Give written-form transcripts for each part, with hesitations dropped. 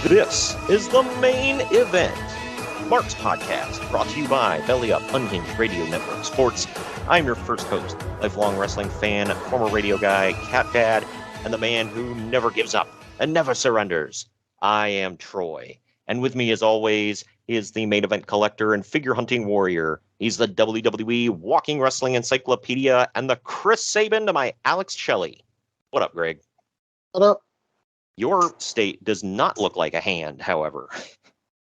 This is the main event. Mark's podcast, brought to you by Belly Up Unhinged Radio Network Sports. I'm your first host, lifelong wrestling fan, former radio guy, cat dad, and the man who never gives up and never surrenders. I am Troy. And with me, as always, is the main event collector and figure hunting warrior. He's the WWE walking wrestling encyclopedia and the Chris Sabin to my Alex Shelley. What up, Greg? What up? Your state does not look like a hand, however.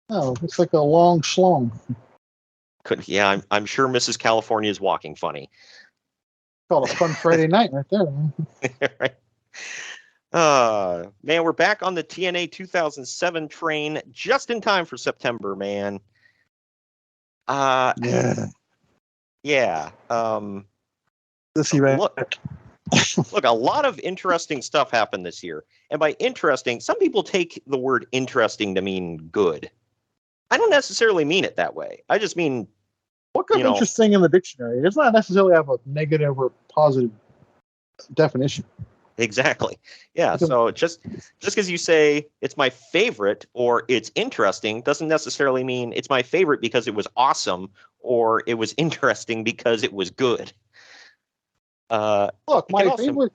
No, it's like a long schlong. I'm sure Mrs. California is walking funny. Called a fun Friday night right there. Right. Man, we're back on the TNA 2007 train just in time for September, man. Yeah. This year, Look, a lot of interesting stuff happened this year. And by interesting, some people take the word interesting to mean good. I don't necessarily mean it that way. I just mean, what could interesting in the dictionary? It does not necessarily have a negative or positive definition. Exactly. Yeah. So just because you say it's my favorite or it's interesting doesn't necessarily mean it's my favorite because it was awesome or it was interesting because it was good. Look, my favorite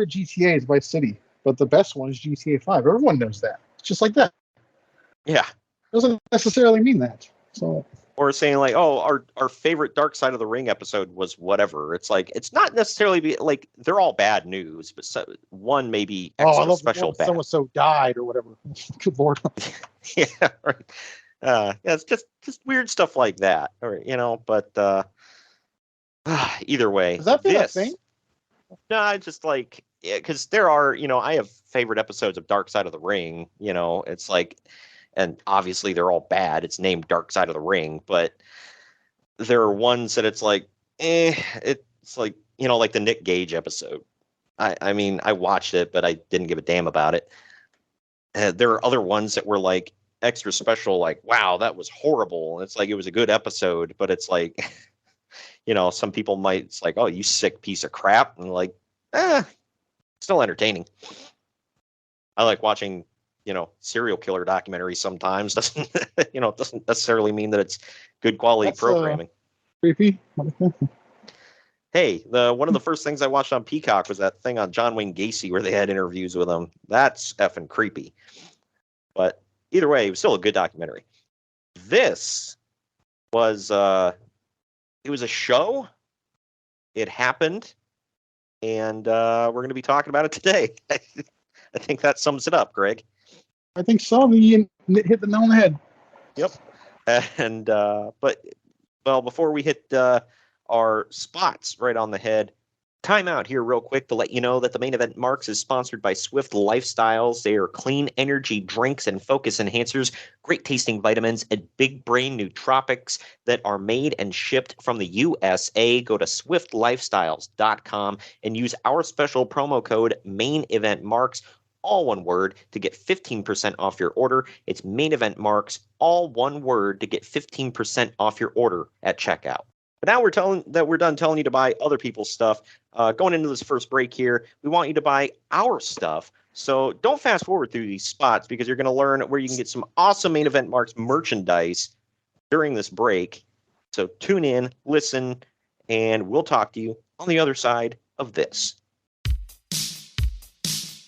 GTA is Vice City, but the best one is GTA 5. Everyone knows that. It's just like that. Yeah. It doesn't necessarily mean that. So. Or saying like, oh, our favorite Dark Side of the Ring episode was whatever. It's like, it's not necessarily like they're all bad news, but one may be extra special bad. Someone so died or whatever. Good Lord. Yeah. Right. Yeah, it's just weird stuff like that, or but either way. Does that feel a thing? No, I just like, because there are, I have favorite episodes of Dark Side of the Ring. It's like. And obviously they're all bad. It's named Dark Side of the Ring, but there are ones that it's like, it's like, like the Nick Gage episode. I mean, I watched it, but I didn't give a damn about it. There are other ones that were like extra special, like, wow, that was horrible. And it's like, it was a good episode, but it's like, some people might, it's like, oh, you sick piece of crap. And like, still entertaining. I like watching, serial killer documentaries sometimes. Doesn't necessarily mean that it's good quality programming. Creepy. Hey, one of the first things I watched on Peacock was that thing on John Wayne Gacy where they had interviews with him. That's effing creepy. But either way, it was still a good documentary. This was it was a show. It happened, and we're going to be talking about it today. I think that sums it up, Greg. I think so. You hit the nail on the head. Yep. And before we hit our spots right on the head, time out here real quick to let you know that the Main Event Marks is sponsored by Swift Lifestyles. They are clean energy drinks and focus enhancers, great tasting vitamins, and big brain nootropics that are made and shipped from the USA. Go to swiftlifestyles.com and use our special promo code Main Event Marks, all one word, to get 15% off your order. It's Main Event Marks, all one word, to get 15% off your order at checkout. But now we're done telling you to buy other people's stuff. Going into this first break here, we want you to buy our stuff. So don't fast forward through these spots because you're going to learn where you can get some awesome Main Event Marks merchandise during this break. So tune in, listen, and we'll talk to you on the other side of this.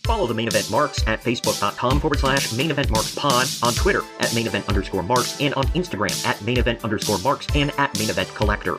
Follow the Main Event Marks at facebook.com/Main Event Marks Pod, on Twitter at Main Event _Marks, and on Instagram at Main Event _Marks and at Main Event Collector.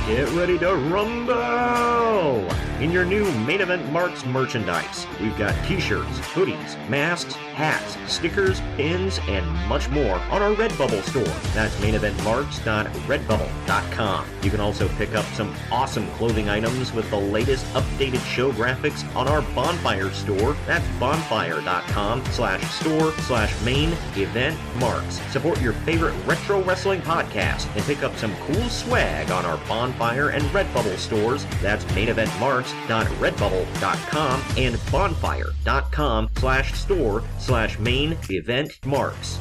Get ready to rumble in your new Main Event Marks merchandise. We've got t-shirts, hoodies, masks, hats, stickers, pins, and much more on our Redbubble store. That's maineventmarks.redbubble.com. You can also pick up some awesome clothing items with the latest updated show graphics on our Bonfire store. That's bonfire.com/store/main event marks. Support your favorite retro wrestling podcast and pick up some cool swag on our Bonfire and Redbubble stores. That's maineventmarks.redbubble.com and bonfire.com/store/main event marks.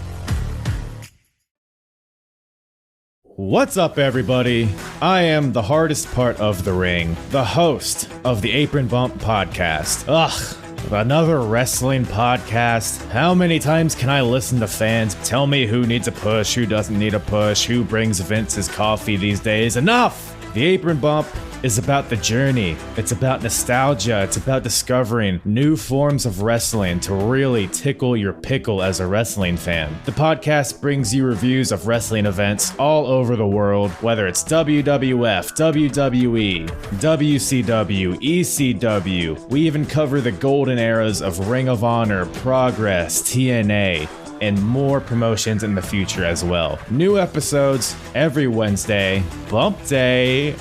What's up, everybody? I am the hardest part of the ring, the host of the Apron Bump podcast. Ugh, Another wrestling podcast. How many times can I listen to fans tell me who needs a push, who doesn't need a push, who brings Vince's coffee these days? Enough! The Apron Bump is about the journey. It's about nostalgia. It's about discovering new forms of wrestling to really tickle your pickle as a wrestling fan. The podcast brings you reviews of wrestling events all over the world, whether it's WWF, WWE, WCW, ECW. We even cover the golden eras of Ring of Honor, Progress, TNA, and more promotions in the future as well. New episodes every Wednesday. Bump Day,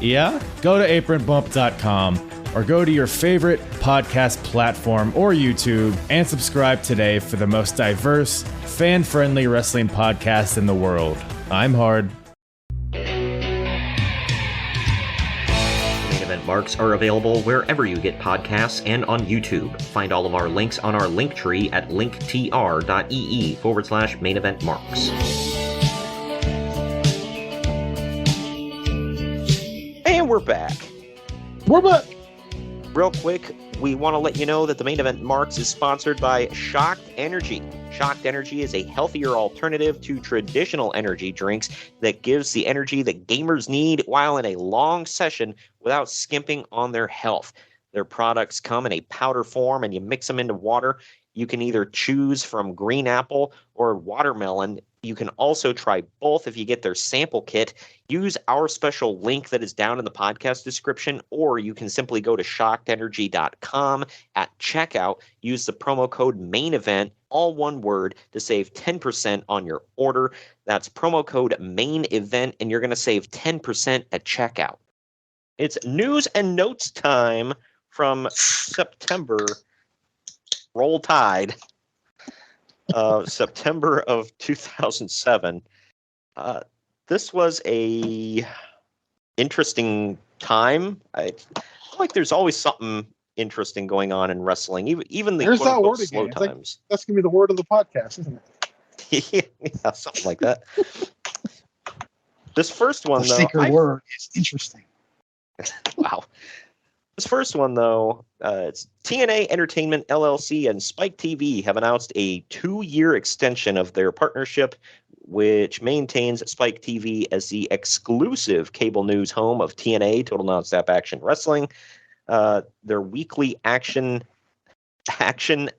yeah? Go to apronbump.com or go to your favorite podcast platform or YouTube and subscribe today for the most diverse, fan-friendly wrestling podcast in the world. I'm Hard. Marks are available wherever you get podcasts and on YouTube. Find all of our links on our link tree at linktr.ee/main event marks. And we're back. We're back. Real quick, we want to let you know that the Main Event Marks is sponsored by Shocked Energy. Shocked Energy is a healthier alternative to traditional energy drinks that gives the energy that gamers need while in a long session without skimping on their health. Their products come in a powder form and you mix them into water. You can either choose from green apple or watermelon. You can also try both if you get their sample kit. Use our special link that is down in the podcast description, or you can simply go to shockedenergy.com at checkout. Use the promo code MAINEVENT, all one word, to save 10% on your order. That's promo code MAINEVENT, and you're going to save 10% at checkout. It's news and notes time from September. Roll Tide. September of 2007. This was a interesting time. I feel like there's always something interesting going on in wrestling, even the quote-unquote slow times. Like, that's gonna be the word of the podcast, isn't it? Yeah, something like that. This first one, though, secret word is interesting. Wow. This first one, though, it's TNA Entertainment LLC and Spike TV have announced a 2-year extension of their partnership, which maintains Spike TV as the exclusive cable news home of TNA, Total Nonstop Action Wrestling. Their weekly action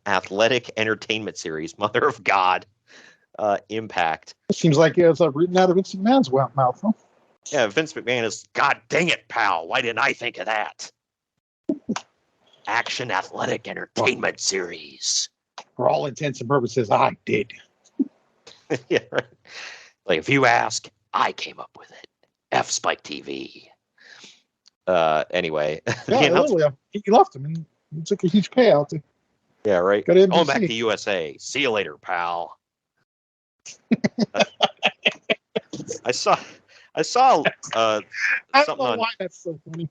athletic entertainment series, Mother of God, Impact. It seems like it's written out of Vince McMahon's mouth, huh? Yeah, Vince McMahon is, God dang it, pal, why didn't I think of that? Action athletic entertainment series. For all intents and purposes, I did. Yeah, right. Like, if you ask, I came up with it. F Spike TV. Anyway. Yeah, literally, he left him and he took a huge payout. Yeah, right. Going back to USA. See you later, pal. I saw I don't something know on why that's so funny.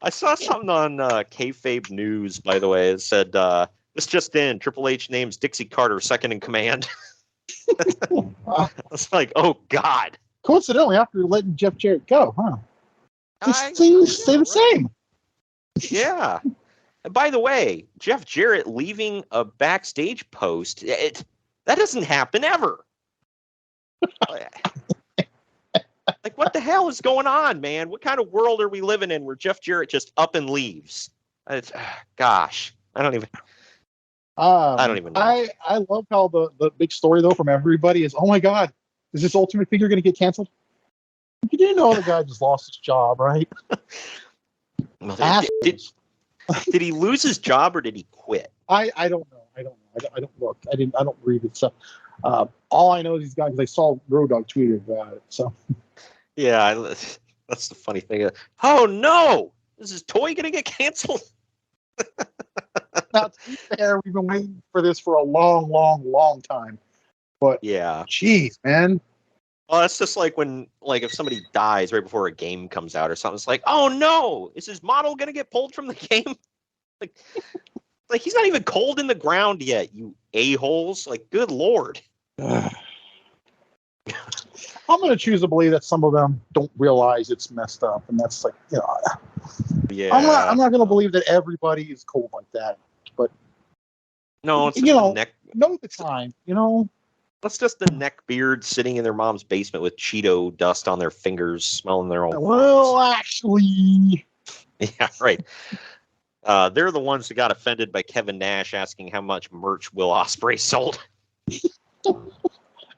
I saw something on Kayfabe News, by the way. It said, this just in, Triple H names Dixie Carter second in command. I was like, oh, God. Coincidentally, after letting Jeff Jarrett go, huh? Stay the same. Yeah. And by the way, Jeff Jarrett leaving a backstage post, that doesn't happen ever. Like, what the hell is going on, man? What kind of world are we living in where Jeff Jarrett just up and leaves? Gosh, I don't even know. I love how the big story, though, from everybody is, oh, my God, is this Ultimate Figure going to get canceled? You didn't know the guy just lost his job, right? Well, did he lose his job or did he quit? I don't know. I don't look. I don't read it. So all I know is these guys, I saw Road Dogg tweeted about it. So yeah, that's the funny thing. Oh no, is his toy gonna get canceled? Now, to be fair, we've been waiting for this for a long time. But yeah, geez, man. Well, it's just like when, if somebody dies right before a game comes out or something, it's like, oh no, is his model gonna get pulled from the game? Like he's not even cold in the ground yet, you a-holes. Like, good Lord. I'm going to choose to believe that some of them don't realize it's messed up, and that's like, Yeah. I'm not going to believe that everybody is cold like that. But no, it's you just know, the neck. know the time. You know, It's just the neck beard sitting in their mom's basement with Cheeto dust on their fingers, smelling their own. well, actually, Yeah, right. They're the ones that got offended by Kevin Nash asking how much merch Will Ospreay sold.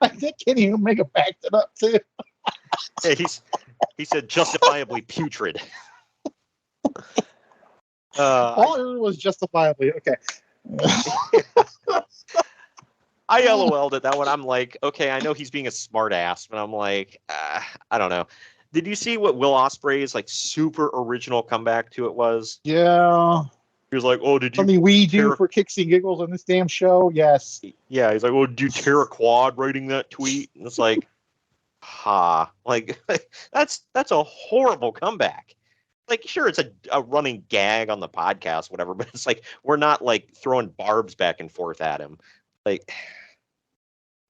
I think Kenny Omega backed it up too. Yeah, he said justifiably putrid. All I heard was justifiably okay. I LOL'd at that one. I'm like, okay, I know he's being a smart ass, but I'm like, I don't know. Did you see what Will Ospreay's like super original comeback to it was? Yeah. He was like, oh, did you? Something we do for kicks and giggles on this damn show? Yes. Yeah, he's like, oh, did you tear a quad writing that tweet? And it's like, like that's a horrible comeback. Like, sure, it's a running gag on the podcast, whatever, but it's like we're not like throwing barbs back and forth at him. Like,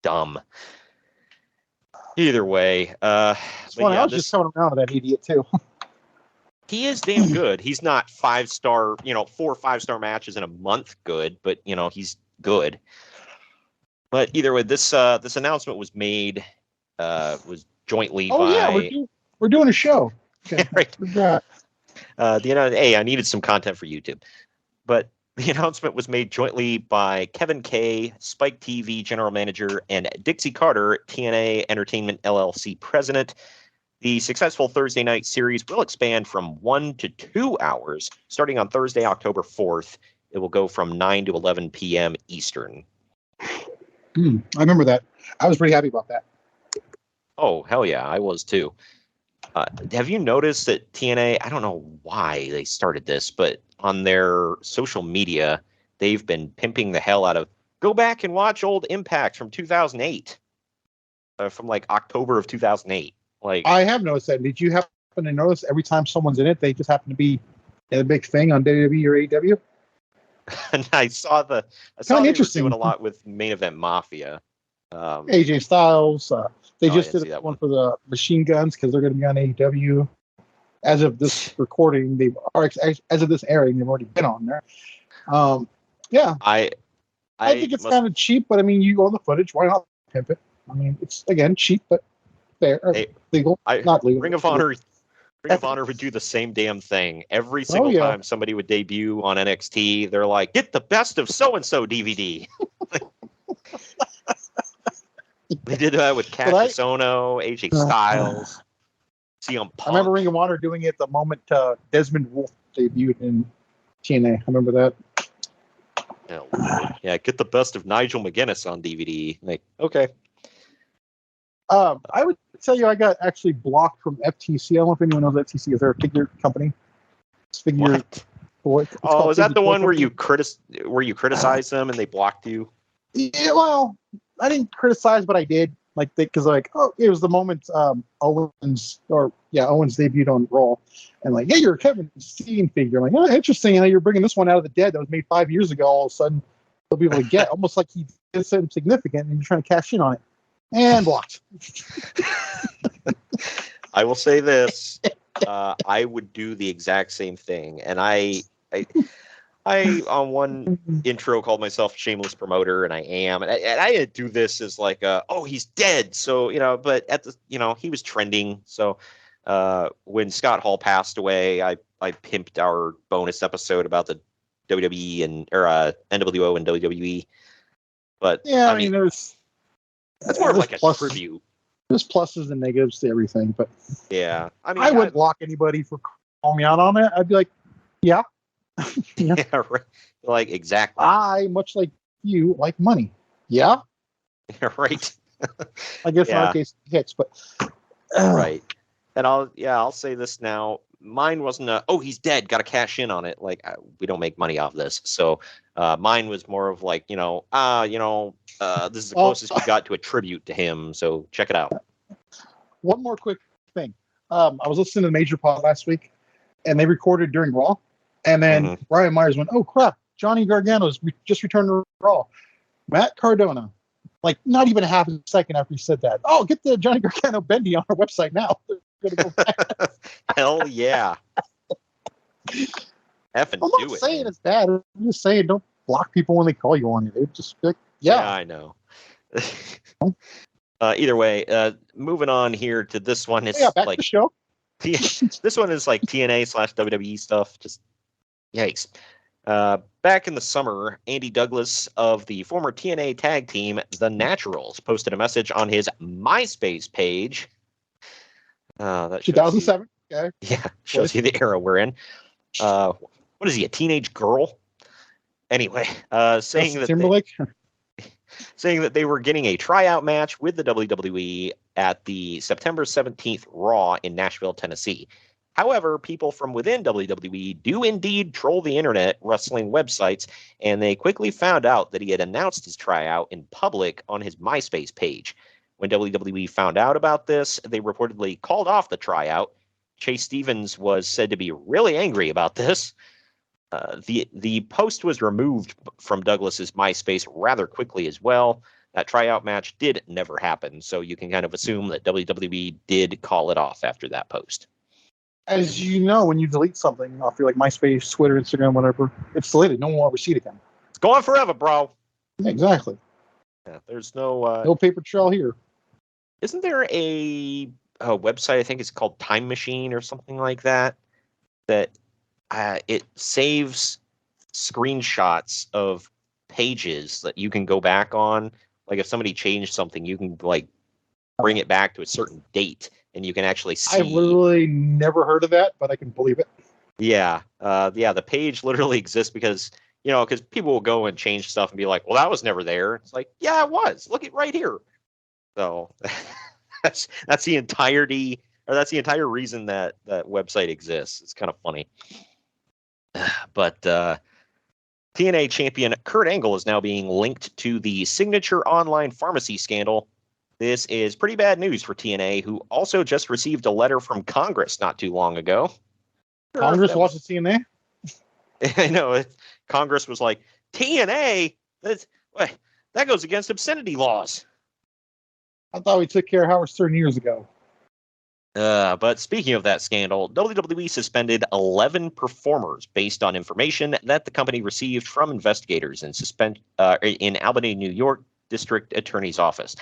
dumb. Either way, it's funny. I was just coming around with that idiot too. He is damn good. He's not 5-star, 4 or 5-star matches in a month good, but he's good. But either way, this announcement was made was jointly by. Yeah, we're doing a show. Okay. Right. Hey, I needed some content for YouTube, but the announcement was made jointly by Kevin Kay, Spike TV general manager, and Dixie Carter, TNA Entertainment LLC president. The successful Thursday night series will expand from 1 to 2 hours, starting on Thursday, October 4th. It will go from 9 to 11 p.m. Eastern. I remember that. I was pretty happy about that. Oh, hell yeah, I was too. Have you noticed that TNA, I don't know why they started this, but on their social media, they've been pimping the hell out of, go back and watch old Impact from 2008, from like October of 2008. Like, I have noticed that. Did you happen to notice every time someone's in it, they just happen to be in a big thing on WWE or AEW? And I saw they were doing a lot with Main Event Mafia. AJ Styles. They just did that one for the Machine Guns because they're going to be on AEW. As of this recording, as of this airing, they've already been on there. Yeah, I think it's kind of cheap, but I mean, you own the footage. Why not pimp it? I mean, it's again cheap, but fair, legal, not legal. Ring of Honor would do the same damn thing every single time somebody would debut on NXT. They're like, get the best of so and so DVD. They did that with Cassius Ohno, AJ Styles, CM Punk. I remember Ring of Honor doing it the moment Desmond Wolfe debuted in TNA. I remember that. Yeah, get the best of Nigel McGuinness on DVD. Like, okay. I would tell you I got actually blocked from FTC. I don't know if anyone knows FTC. Is there a figure company? It's figure. What? Is that the one where you criticized them and they blocked you? Yeah, well, I didn't criticize, but I did. Like, because it was the moment Owens debuted on Raw, and like, yeah, you're a Kevin Steen figure. I'm like, oh, interesting. You're bringing this one out of the dead that was made 5 years ago. All of a sudden, they'll be able to get almost like he did something significant, and you're trying to cash in on it. And blocked. I will say this: I would do the exact same thing, and I on one intro called myself a shameless promoter, and I am, and I didn't do this as like, oh, he's dead, so but at the he was trending, so when Scott Hall passed away, I pimped our bonus episode about the WWE and NWO and WWE, but yeah, I mean that's more of like a tribute. There's pluses and negatives to everything, but yeah, I mean, I wouldn't block anybody for calling me out on it. I'd be like, yeah. Yeah, right. Like, exactly. I, much like you, like money. Yeah. Right. I guess in our case it hits, but right. And I'll say this now. Mine wasn't he's dead, gotta cash in on it. Like, we don't make money off this. So mine was more of like, this is the closest we got to a tribute to him, so check it out. One more quick thing. I was listening to the Major Pod last week, and they recorded during Raw. And then Brian Myers went, oh, crap, Johnny Gargano's just returned to Raw. Matt Cardona, like not even a half a second after he said that. Oh, get the Johnny Gargano bendy on our website now. Hell yeah. Effing I'm do not it. saying Man. it's bad. I'm just saying don't block people when they call you on it. They just be like, yeah. I know. Either way, moving on here to this one. It's Yeah, back to like the show. this one is like TNA/WWE stuff. Just yikes. Back in the summer, Andy Douglas of the former TNA tag team, The Naturals, posted a message on his MySpace page. That shows 2007. Okay. yeah, shows you the era we're in. What is he, a teenage girl? Anyway, saying Justin that Timberlake. saying that they were getting a tryout match with the WWE at the September 17th Raw in Nashville, Tennessee. However, people from within WWE do indeed troll the internet wrestling websites, and they quickly found out that he had announced his tryout in public on his MySpace page. When WWE found out about this, they reportedly called off the tryout. Chase Stevens was said to be really angry about this. The post was removed from Douglas's MySpace rather quickly as well. That tryout match did never happen, so you can kind of assume that WWE did call it off after that post. As you know, when you delete something off your like MySpace, Twitter, Instagram, whatever, it's deleted. No one will ever see it again. It's going forever, bro. Yeah, exactly. Yeah, there's no No paper trail here. Isn't there a website? I think it's called Time Machine or something like that. That it saves screenshots of pages that you can go back on. Like if somebody changed something, you can like bring it back to a certain date, and you can actually see. I've literally never heard of that, but I can believe it. Yeah, the page literally exists because people will go and change stuff and be like, "Well, that was never there." It's like, yeah, it was. Look it right here. So that's the entirety, or that's the entire reason that website exists. It's kind of funny. But TNA champion Kurt Angle is now being linked to the Signature Online Pharmacy scandal. This is pretty bad news for TNA, who also just received a letter from Congress not too long ago. Congress watches TNA? I know. Congress was like, TNA? That goes against obscenity laws. I thought we took care of Howard Stern years ago. But speaking of that scandal, WWE suspended 11 performers based on information that the company received from investigators in Albany, New York District Attorney's Office.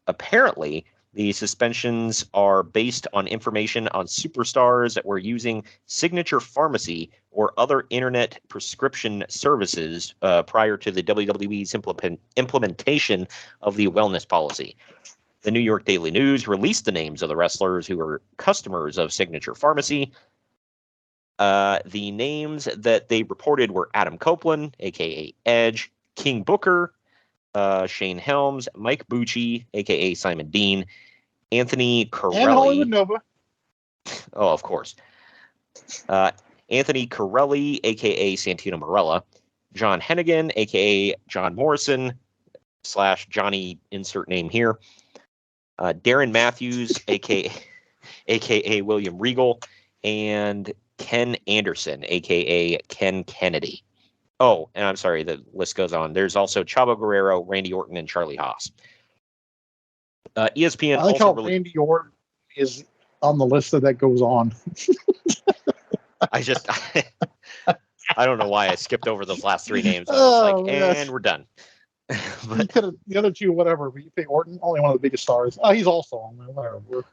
Apparently, the suspensions are based on information on superstars that were using Signature Pharmacy or other internet prescription services prior to the WWE's implementation of the wellness policy. The New York Daily News released the names of the wrestlers who were customers of Signature Pharmacy. The names that they reported were Adam Copeland, a.k.a. Edge, King Booker, Shane Helms, Mike Bucci, a.k.a. Simon Dean, Anthony Corelli. And Hollywood Nova. Oh, of course. Anthony Corelli, a.k.a. Santino Marella, John Hennigan, a.k.a. John Morrison / Johnny insert name here, Darren Matthews, aka William Regal, and Ken Anderson, aka Ken Kennedy. Oh, and I'm sorry, the list goes on. There's also Chavo Guerrero, Randy Orton, and Charlie Haas. ESPN I like also how Randy Orton is on the list that goes on. I don't know why I skipped over those last three names. I was like, and we're done. But the other two, whatever. But you think Orton, only one of the biggest stars. Oh, he's also on there. Whatever.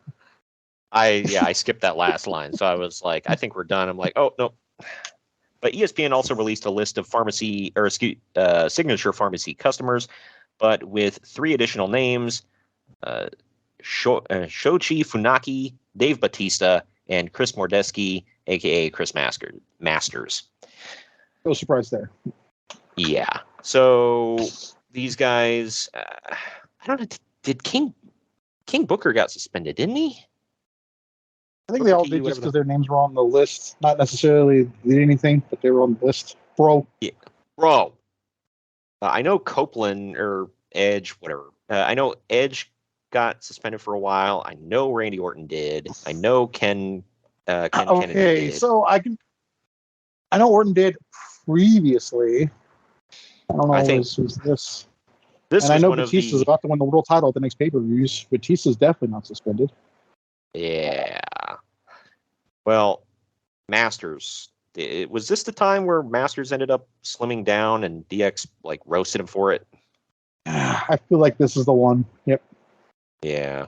I skipped that last line, so I was like, I think we're done. I'm like, oh no. But ESPN also released a list of Signature Pharmacy customers, but with 3 additional names: Shochi Funaki, Dave Batista, and Chris Mordeski, aka Chris Masters. No surprise there. Yeah. So these guys, I don't know. Did King Booker got suspended? Didn't he? I think they all did just because their names were on the list. Not necessarily did anything, but they were on the list. Bro. Yeah. Bro. I know Copeland or Edge, whatever. I know Edge got suspended for a while. I know Randy Orton did. I know Ken Kennedy did. So I know Orton did previously. I don't know. I think was this. And I know Batista's about to win the world title at the next pay-per-views. Batista's definitely not suspended. Yeah. Well, Masters. Was this the time where Masters ended up slimming down and DX like roasted him for it? I feel like this is the one. Yep. Yeah.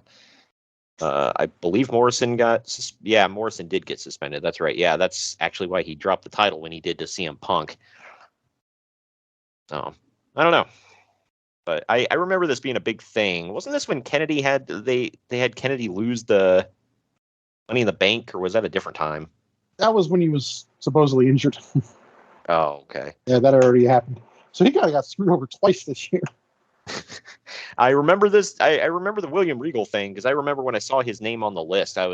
I believe Morrison Morrison did get suspended. That's right. Yeah, that's actually why he dropped the title when he did to CM Punk. So, I don't know. But I remember this being a big thing. Wasn't this when Kennedy had they had Kennedy lose the Money in the Bank, or was that a different time? That was when he was supposedly injured. Oh, okay. Yeah, that already happened. So he kind of got screwed over twice this year. I remember this. I remember the William Regal thing because I remember when I saw his name on the list, I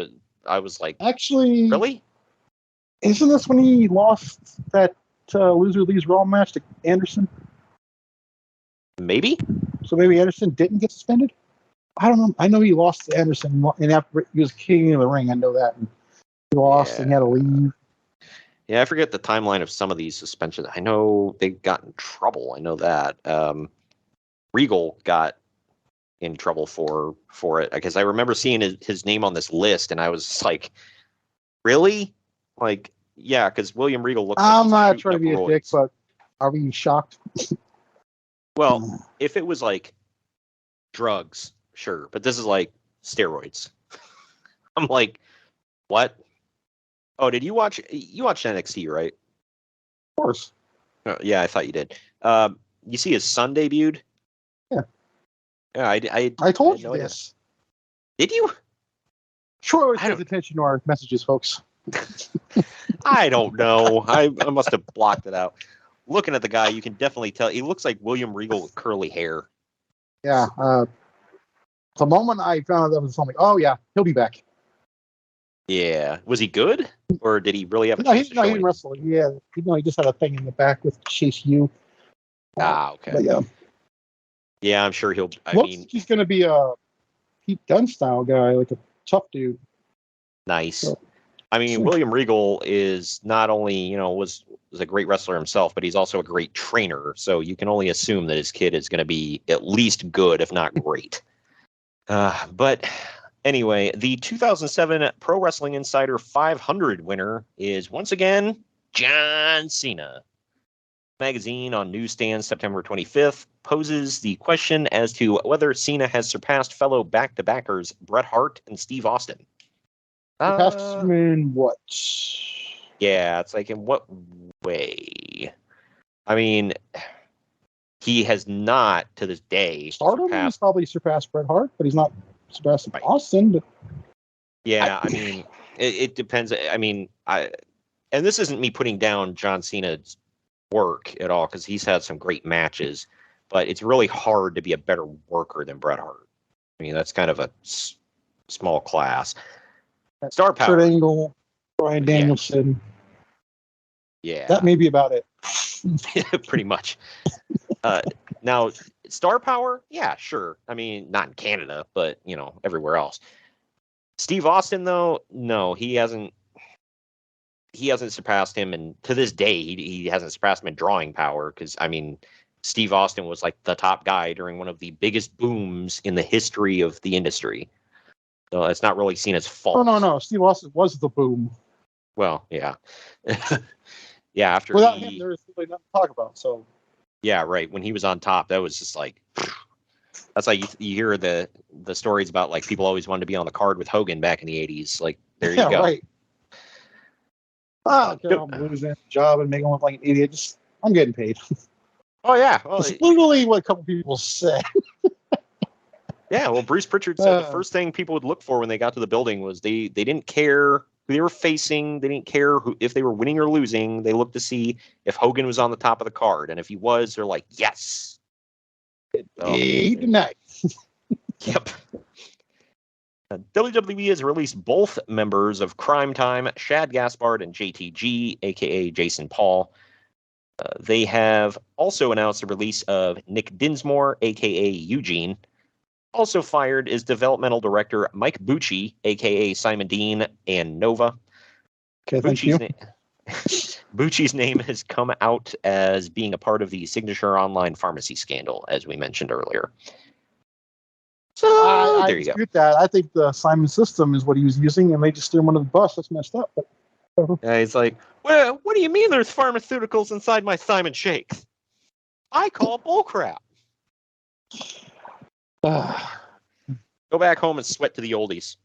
was like, Actually, really? Isn't this when he lost that loser leaves Raw match to Anderson? Maybe. So maybe Anderson didn't get suspended? I don't know. I know he lost to Anderson, and after he was king of the ring, I know that. And he lost and he had to leave. Yeah, I forget the timeline of some of these suspensions. I know they got in trouble. I know that. Regal got in trouble for it because I remember seeing his name on this list, and I was like, really? Like, yeah, because William Regal looks like I'm not trying to be a dick, but are we shocked? Well, if it was like drugs, sure, but this is like steroids. I'm like, what? Oh, did you watch NXT, right? Of course. Yeah, I thought you did. You see his son debuted? Yeah. Yeah, I told you this. Did you? Sure, always pays attention to our messages, folks. I don't know. I must have blocked it out. Looking at the guy, you can definitely tell he looks like William Regal with curly hair. Yeah. The moment I found out that was something, oh yeah, he'll be back. Yeah. Was he good, or did he really have a No, chance he didn't wrestle. Yeah, he just had a thing in the back with Chase U. Okay. But yeah. Yeah, I'm sure he'll. He's going to be a Pete Dunne style guy, like a tough dude. Nice. So, William Regal is not only was a great wrestler himself, but he's also a great trainer. So you can only assume that his kid is going to be at least good, if not great. But anyway, the 2007 Pro Wrestling Insider 500 winner is once again John Cena. Magazine on newsstands September 25th poses the question as to whether Cena has surpassed fellow back-to-backers Bret Hart and Steve Austin. Surpassed in what? Yeah, it's like in what way? He has not to this day. Stardom, he's probably surpassed Bret Hart, but he's not surpassed Austin. But yeah, it depends. And this isn't me putting down John Cena's work at all because he's had some great matches, but it's really hard to be a better worker than Bret Hart. That's kind of a small class. Star power. Kurt Angle, Bryan Danielson. Yeah. That may be about it. Pretty much. Now, star power, yeah, sure. Not in Canada, but everywhere else. Steve Austin, though, no, he hasn't surpassed him, and to this day, he hasn't surpassed him in drawing power because Steve Austin was like the top guy during one of the biggest booms in the history of the industry. So it's not really seen as fault. Oh no, Steve Austin was the boom. Well, yeah, yeah. After without him, there was really nothing to talk about. So yeah, right. When he was on top, that was just like that's like you hear the stories about like people always wanted to be on the card with Hogan back in the '80s. Like there you go. Right. I'm losing a job and making one look like an idiot. I'm getting paid. Oh yeah, it's literally what a couple people said. Yeah, well, Bruce Pritchard said the first thing people would look for when they got to the building was they didn't care who they were facing. They didn't care if they were winning or losing. They looked to see if Hogan was on the top of the card, and if he was, they're like, yes. Tonight. Yep. WWE has released both members of Crime Time, Shad Gaspard and JTG, a.k.a. Jason Paul. They have also announced the release of Nick Dinsmore, a.k.a. Eugene. Also fired is developmental director Mike Bucci, a.k.a. Simon Dean and Nova. Okay, thank you. Bucci's name has come out as being a part of the Signature Online Pharmacy scandal, as we mentioned earlier. So there you go. That. I think the Simon system is what he was using, and they just threw him under the bus. That's messed up. But Yeah, he's like, well, what do you mean there's pharmaceuticals inside my Simon Shakes? I call bullcrap. Go back home and sweat to the oldies.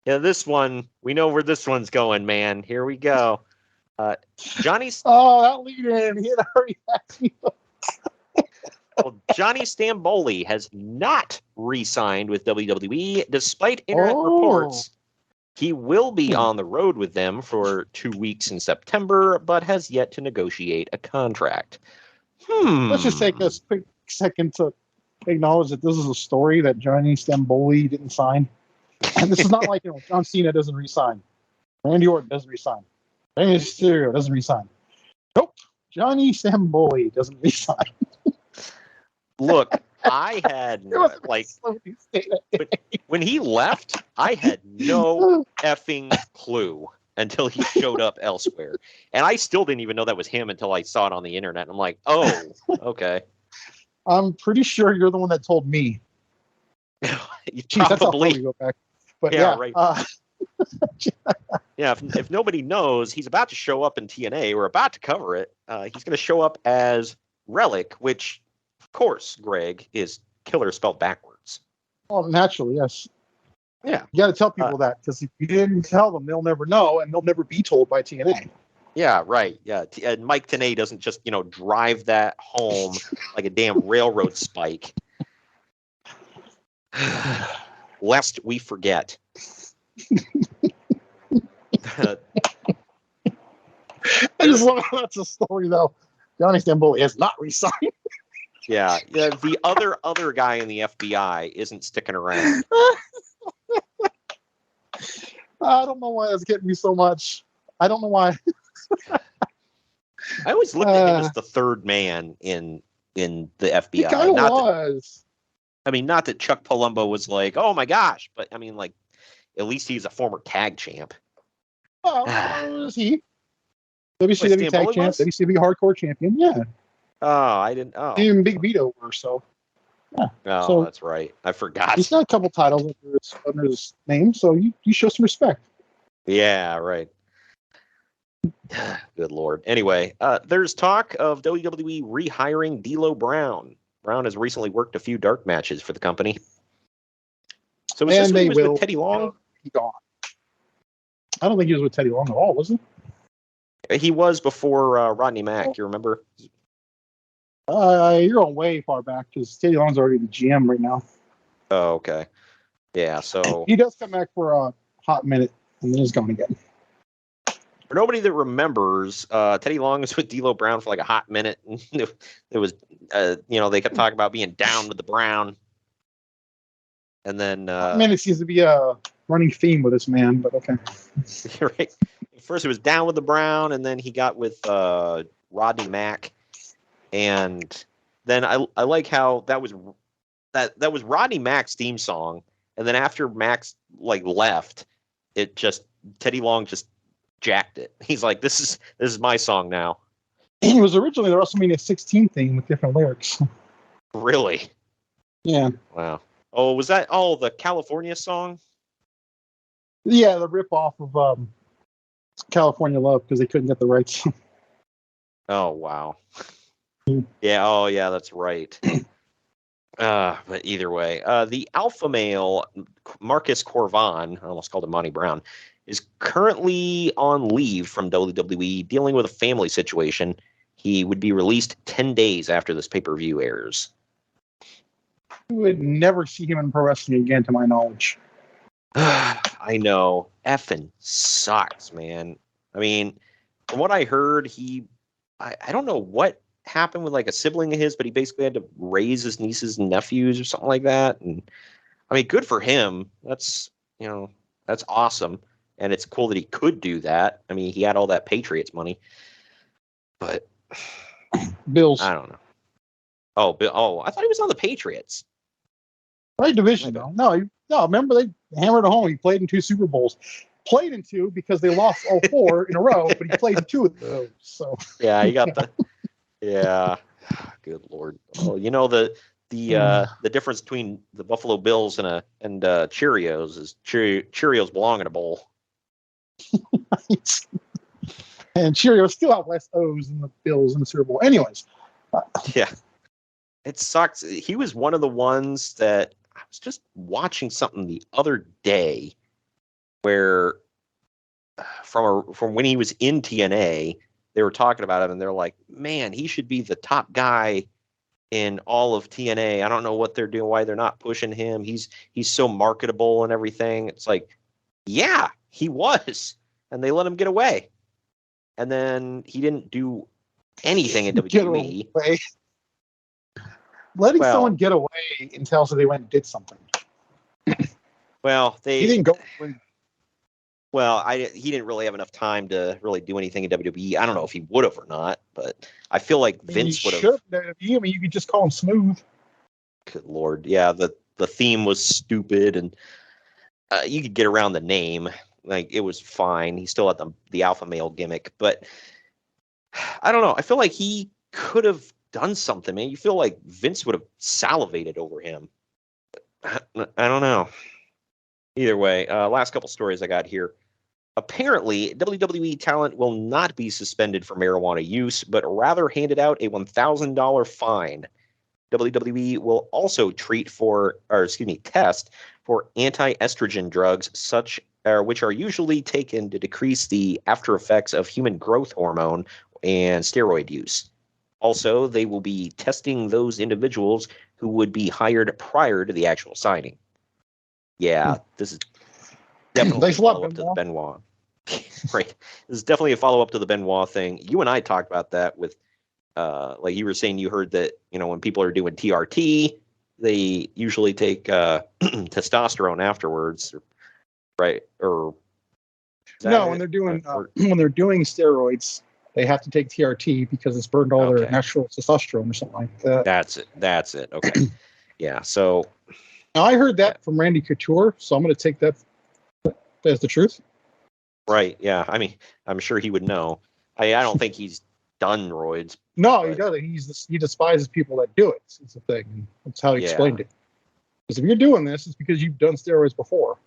Yeah, this one, we know where this one's going, man. Here we go. Johnny's. Oh, that lead in. He had already asked me. Well, Johnny Stamboli has not re-signed with WWE, despite internet reports. He will be on the road with them for 2 weeks in September, but has yet to negotiate a contract. Let's just take a quick second to acknowledge that this is a story that Johnny Stamboli didn't sign. And this is not like, John Cena doesn't resign. Randy Orton doesn't resign. Rey Mysterio doesn't resign. Nope. Johnny Stamboli doesn't resign. Look, I had when he left, I had no effing clue until he showed up elsewhere. And I still didn't even know that was him until I saw it on the internet. I'm like, oh, okay. I'm pretty sure you're the one that told me. Jeez, that's how far we go back. But yeah, right. Yeah, if nobody knows, he's about to show up in TNA. We're about to cover it. He's going to show up as Relic, which, of course, Greg, is killer spelled backwards. Oh, naturally, yes. Yeah. You got to tell people that, because if you didn't tell them, they'll never know, and they'll never be told by TNA. Yeah, right. Yeah, and Mike Tenay doesn't just, drive that home like a damn railroad spike. Lest we forget. I just love how that's a story, though. Johnny Stamboli has not resigned. Yeah. The other guy in the FBI isn't sticking around. I don't know why that's getting me so much. I don't know why. I always looked at him as the third man in the FBI. He kind of was. Not that Chuck Palumbo was like, oh my gosh, but at least he's a former tag champ. Oh, is he? WCW tag champ, WCW hardcore champion, yeah. Oh, I didn't. Oh, even Big Vito were so. Yeah. Oh, so, that's right. I forgot. He's got a couple titles under his name, so you show some respect. Yeah, right. Good Lord. Anyway, there's talk of WWE rehiring D'Lo Brown. Brown has recently worked a few dark matches for the company. So was this when he was with Teddy Long? He gone. I don't think he was with Teddy Long at all, was he? He was before Rodney Mack. You remember? You're going way far back because Teddy Long's already the GM right now. Oh, okay. Yeah, so he does come back for a hot minute and then he's gone again. For nobody that remembers, Teddy Long was with D'Lo Brown for like a hot minute. It was, they kept talking about being down with the Brown. And then... it seems to be a running theme with this man, but okay. Right. First it was down with the Brown, and then he got with Rodney Mack. And then I like how that was Rodney Mack's theme song. And then after Max left, Teddy Long just jacked it. He's like, this is my song now. It was originally the WrestleMania 16 theme with different lyrics. Really? Yeah. Wow. Oh, was that the California song? Yeah, the rip-off of California Love because they couldn't get the rights. Oh, wow. Yeah, oh, yeah, that's right. But either way, the alpha male, Marcus Corvan, I almost called him Monty Brown, is currently on leave from WWE, dealing with a family situation. He would be released 10 days after this pay-per-view airs. You would never see him in pro wrestling again, to my knowledge. I know. Effing sucks, man. I mean, from what I heard, I don't know what happened with a sibling of his, but he basically had to raise his nieces and nephews or something like that. And I mean, good for him. That's awesome. And it's cool that he could do that. I mean, he had all that Patriots money, but Bills. I don't know. Oh, I thought he was on the Patriots. Right division, though. No, remember they hammered it home. He played in 2 Super Bowls. Played in 2 because they lost all 4 in a row, but he played in 2 of those. So yeah, he got the yeah. Good Lord. Oh, the the difference between the Buffalo Bills and Cheerios is Cheerios belong in a bowl. And Cheerios still out west O's and the Bills in the Super Bowl. Anyways. Yeah. It sucks. He was one of the ones that I was just watching something the other day where from when he was in TNA, they were talking about him and they're like, man, he should be the top guy in all of TNA. I don't know what they're doing, why they're not pushing him. He's so marketable and everything. It's like, yeah, he was. And they let him get away. And then he didn't do anything in WWE. Letting someone get away until they went and did something. Well, he didn't go. Well, he didn't really have enough time to really do anything in WWE. I don't know if he would have or not, but I feel like Vince would have. I mean, you could just call him Smooth. Good Lord, yeah. The theme was stupid, and you could get around the name. Like, it was fine. He still had the alpha male gimmick, but I don't know. I feel like he could have done something, man. You feel like Vince would have salivated over him. I don't know. Either way, last couple stories I got here. Apparently, WWE talent will not be suspended for marijuana use, but rather handed out a $1,000 fine. WWE will also test for anti-estrogen drugs, which are usually taken to decrease the after effects of human growth hormone and steroid use. Also, they will be testing those individuals who would be hired prior to the actual signing. Yeah, this is definitely a follow-up to the Benoit. Right. This is definitely a follow-up to the Benoit thing. You and I talked about that with, like you were saying, you heard that, when people are doing TRT, they usually take testosterone afterwards, right? Or when they're doing steroids, they have to take TRT because it's burned all their natural testosterone or something like that. That's it. Okay. Yeah. So now, I heard that from Randy Couture, so I'm going to take that as the truth. Right. Yeah. I mean, I'm sure he would know. I don't think he's done roids. No, he doesn't. He despises people that do it. It's the thing. That's how he explained it. Because if you're doing this, it's because you've done steroids before.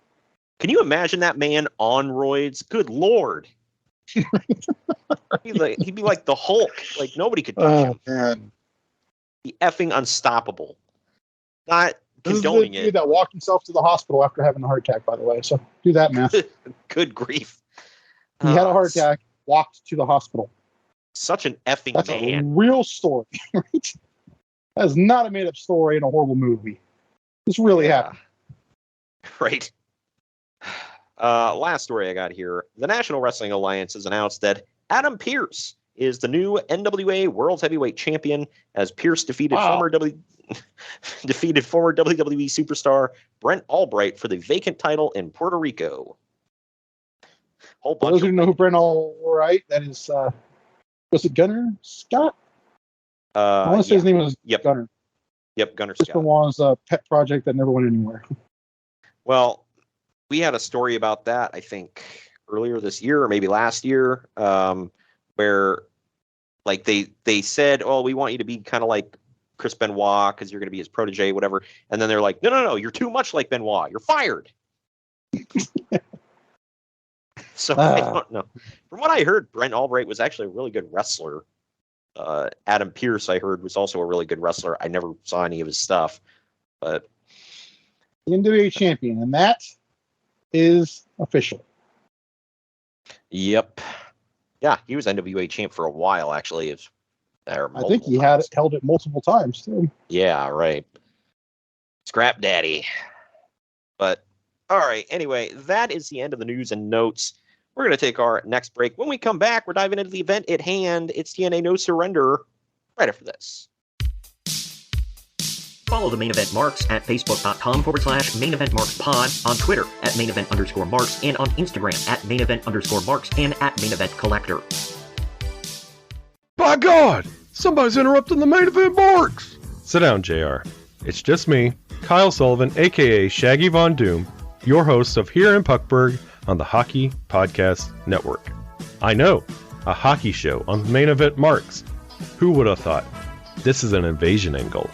Can you imagine that man on roids? Good Lord. He'd be like the Hulk. Like, nobody could touch him. Man. Be effing unstoppable. Not condoning it. That walked himself to the hospital after having a heart attack, by the way. So do that, man. Good grief. He had a heart attack, walked to the hospital. Such an effing That's man. A real story, right? That is not a made-up story in a horrible movie. This really happened. Right. Last story I got here. The National Wrestling Alliance has announced that Adam Pearce is the new NWA World Heavyweight Champion, as Pearce defeated former WWE superstar Brent Albright for the vacant title in Puerto Rico. For those who know who Brent Albright, that is, was it Gunner Scott? I want to say his name was Gunner. Yep, Gunner Scott. This one was a pet project that never went anywhere. Well, we had a story about that, I think, earlier this year or maybe last year, where like they said, oh, we want you to be kind of like Chris Benoit because you're going to be his protege, whatever. And then they're like, no, you're too much like Benoit. You're fired. So I don't know. From what I heard, Brent Albright was actually a really good wrestler. Adam Pearce, I heard, was also a really good wrestler. I never saw any of his stuff, but the NWA champion, and that is official. Yep. Yeah, he was NWA champ for a while, actually. I think he held it multiple times too. Yeah, right. Scrap Daddy. But all right. Anyway, that is the end of the news and notes. We're going to take our next break. When we come back, we're diving into the event at hand. It's TNA No Surrender right after this. Follow the Main Event Marks at facebook.com/Main Event Marks Pod, on Twitter at Main Event _Marks, and on Instagram at Main Event _Marks and at Main Event Collector. By God, somebody's interrupting the Main Event Marks. Sit down, JR. It's just me, Kyle Sullivan, aka Shaggy Von Doom, your host of Here in Puckburg on the Hockey Podcast Network. I know, a hockey show on Main Event Marks. Who would have thought? This is an invasion angle.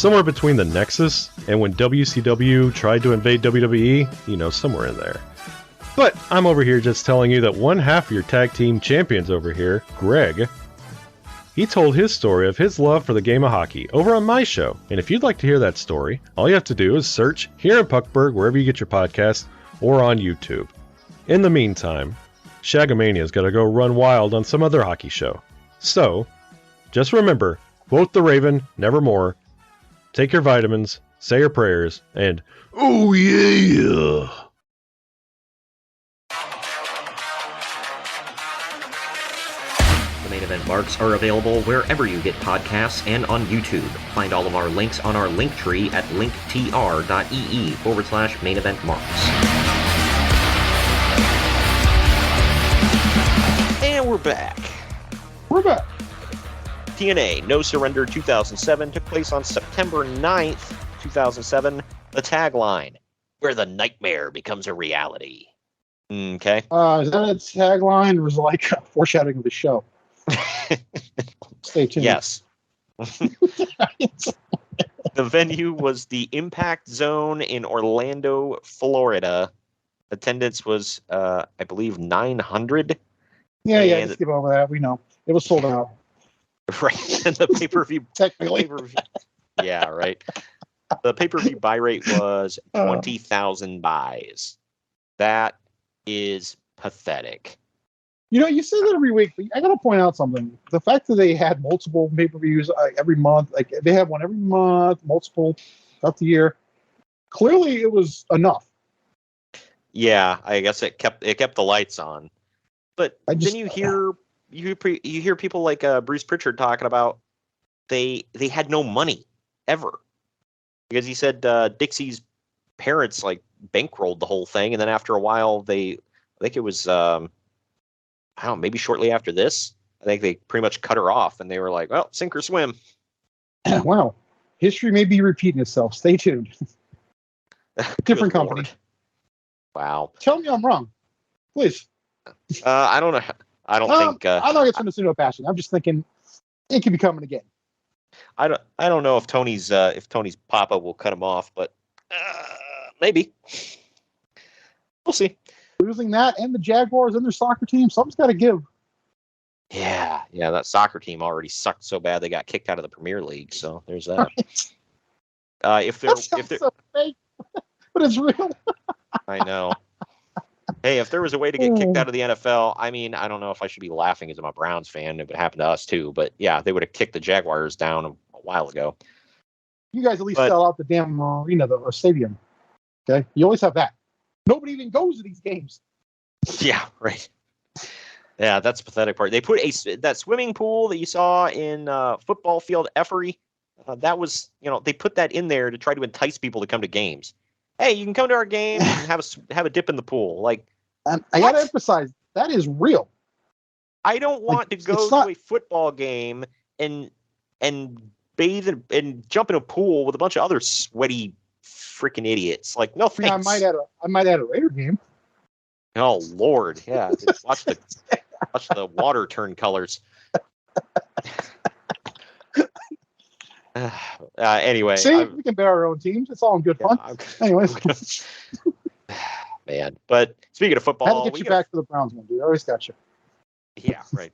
Somewhere between the Nexus and when WCW tried to invade WWE, somewhere in there. But I'm over here just telling you that one half of your tag team champions over here, Greg, he told his story of his love for the game of hockey over on my show. And if you'd like to hear that story, all you have to do is search here in Puckburg, wherever you get your podcast, or on YouTube. In the meantime, Shagamania's got to go run wild on some other hockey show. So, just remember, quote the Raven, nevermore, take your vitamins, say your prayers, and oh yeah! The main event marks are available wherever you get podcasts and on YouTube. Find all of our links on our link tree at linktr.ee/main event marks. And we're back. TNA No Surrender 2007 took place on September 9th, 2007. The tagline, where the nightmare becomes a reality. Okay. Is that a tagline or was it like a foreshadowing of the show? Stay tuned. Yes. The venue was the Impact Zone in Orlando, Florida. Attendance was, I believe, 900. Yeah, just skip over that. We know. It was sold out. Right. And the pay-per-view... Technically. Yeah, right. The pay-per-view buy rate was 20,000 buys. That is pathetic. You say that every week, but I got to point out something. The fact that they had multiple pay-per-views every month, like they have one every month, multiple throughout the year. Clearly, it was enough. Yeah, I guess it kept the lights on. But then you hear people like Bruce Pritchard talking about they had no money ever, because he said Dixie's parents like bankrolled the whole thing, and then after a while I think it was I don't know, maybe shortly after this, I think they pretty much cut her off, and they were like, well, sink or swim. Wow, history may be repeating itself. Stay tuned. Different company. Lord. Wow. Tell me I'm wrong, please. I don't know. I don't think. I'm not going to pseudo passion. I'm just thinking it could be coming again. I don't know if Tony's papa will cut him off, but maybe. We'll see. Losing that and the Jaguars and their soccer team, something's got to give. Yeah, that soccer team already sucked so bad they got kicked out of the Premier League. So there's that. If they're so fake, but it's real. I know. Hey, if there was a way to get kicked out of the NFL, I mean, I don't know if I should be laughing as I'm a Browns fan. It would happen to us too. But yeah, they would have kicked the Jaguars down a while ago. You guys at least sell out the damn arena, the stadium. Okay, you always have that. Nobody even goes to these games. Yeah, right. Yeah, that's the pathetic part. They put that swimming pool that you saw in football field Effery. That was, they put that in there to try to entice people to come to games. Hey, you can come to our game and have a dip in the pool. Like, I got to emphasize that is real. I don't want to go to a football game and bathe and jump in a pool with a bunch of other sweaty freaking idiots. Like, no thanks. I might add a Raider game. Oh Lord, yeah. Watch the water turn colors. Anyway, see, we can bear our own teams. It's all in good fun. Anyways, man. But speaking of football, I had to get you back to the Browns one, dude. I always got you. Yeah, right.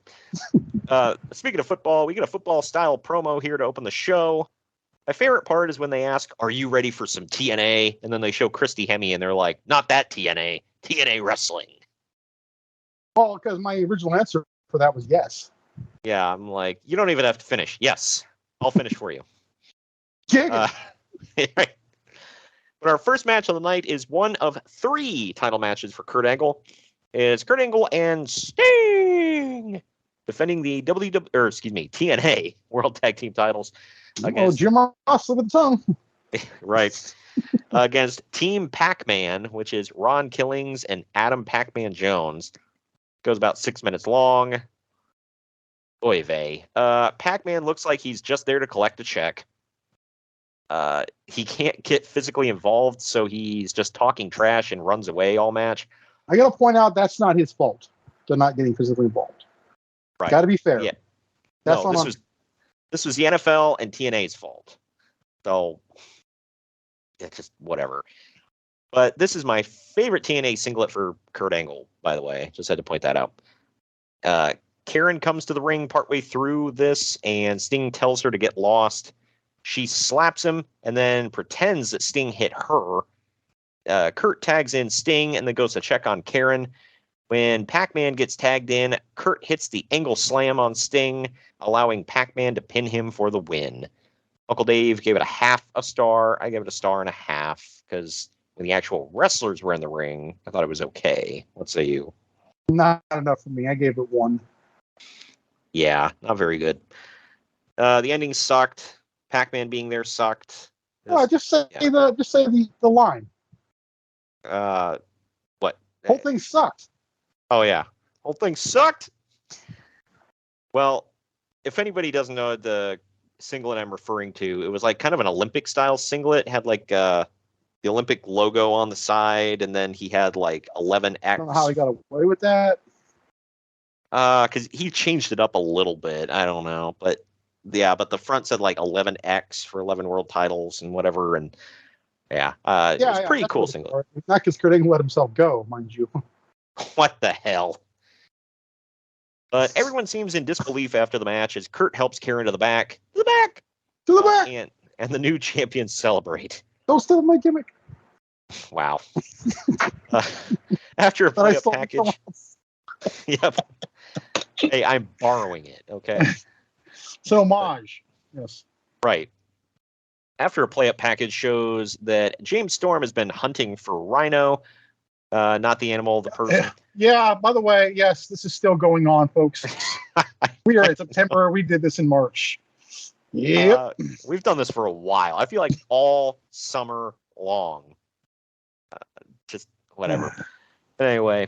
Speaking of football, we get a football style promo here to open the show. My favorite part is when they ask, "Are you ready for some TNA?" And then they show Christy Hemme, and they're like, "Not that TNA, TNA wrestling." Well, because my original answer for that was yes. Yeah, I'm like, you don't even have to finish. Yes, I'll finish for you. Right. But our first match of the night is one of 3 title matches for Kurt Angle. It's Kurt Angle and Sting defending the TNA World Tag Team titles against Jim Ross with the tongue. Right. Against Team Pacman, which is Ron Killings and Adam Pacman Jones. Goes about 6 minutes long. Oy vey. Pacman looks like he's just there to collect a check. He can't get physically involved, so he's just talking trash and runs away all match. I got to point out that's not his fault. They're not getting physically involved. Right. Got to be fair. Yeah. That's this was the NFL and TNA's fault. So, it's just whatever. But this is my favorite TNA singlet for Kurt Angle, by the way. Just had to point that out. Karen comes to the ring partway through this, and Sting tells her to get lost. She slaps him and then pretends that Sting hit her. Kurt tags in Sting and then goes to check on Karen. When Pacman gets tagged in, Kurt hits the angle slam on Sting, allowing Pacman to pin him for the win. Uncle Dave gave it a half a star. I gave it a star and a half because when the actual wrestlers were in the ring, I thought it was okay. What say you? Not enough for me. I gave it 1. Yeah, not very good. The ending sucked. Pacman being there sucked. Just say the line. What? Whole thing sucked. Oh yeah, whole thing sucked. Well, if anybody doesn't know the singlet I'm referring to, it was like kind of an Olympic style singlet. It had like the Olympic logo on the side, and then he had like 11X. I don't know how he got away with that. Because he changed it up a little bit. I don't know, but yeah, but the front said like 11X for 11 world titles and whatever, and yeah, it was pretty cool singlet. Not because Kurt Angle let himself go, mind you. What the hell? But everyone seems in disbelief after the match as Kurt helps Karen to the back. To the back! To the back! And the new champions celebrate. Don't steal my gimmick. Wow. After a play-up package. Yep. Hey, I'm borrowing it, okay? It's an homage. Yes. Right. After a play-up package shows that James Storm has been hunting for Rhino, not the animal, the person. Yeah, by the way, yes, this is still going on, folks. We are in September. We did this in March. Yep. We've done this for a while. I feel like all summer long. Just whatever. Anyway,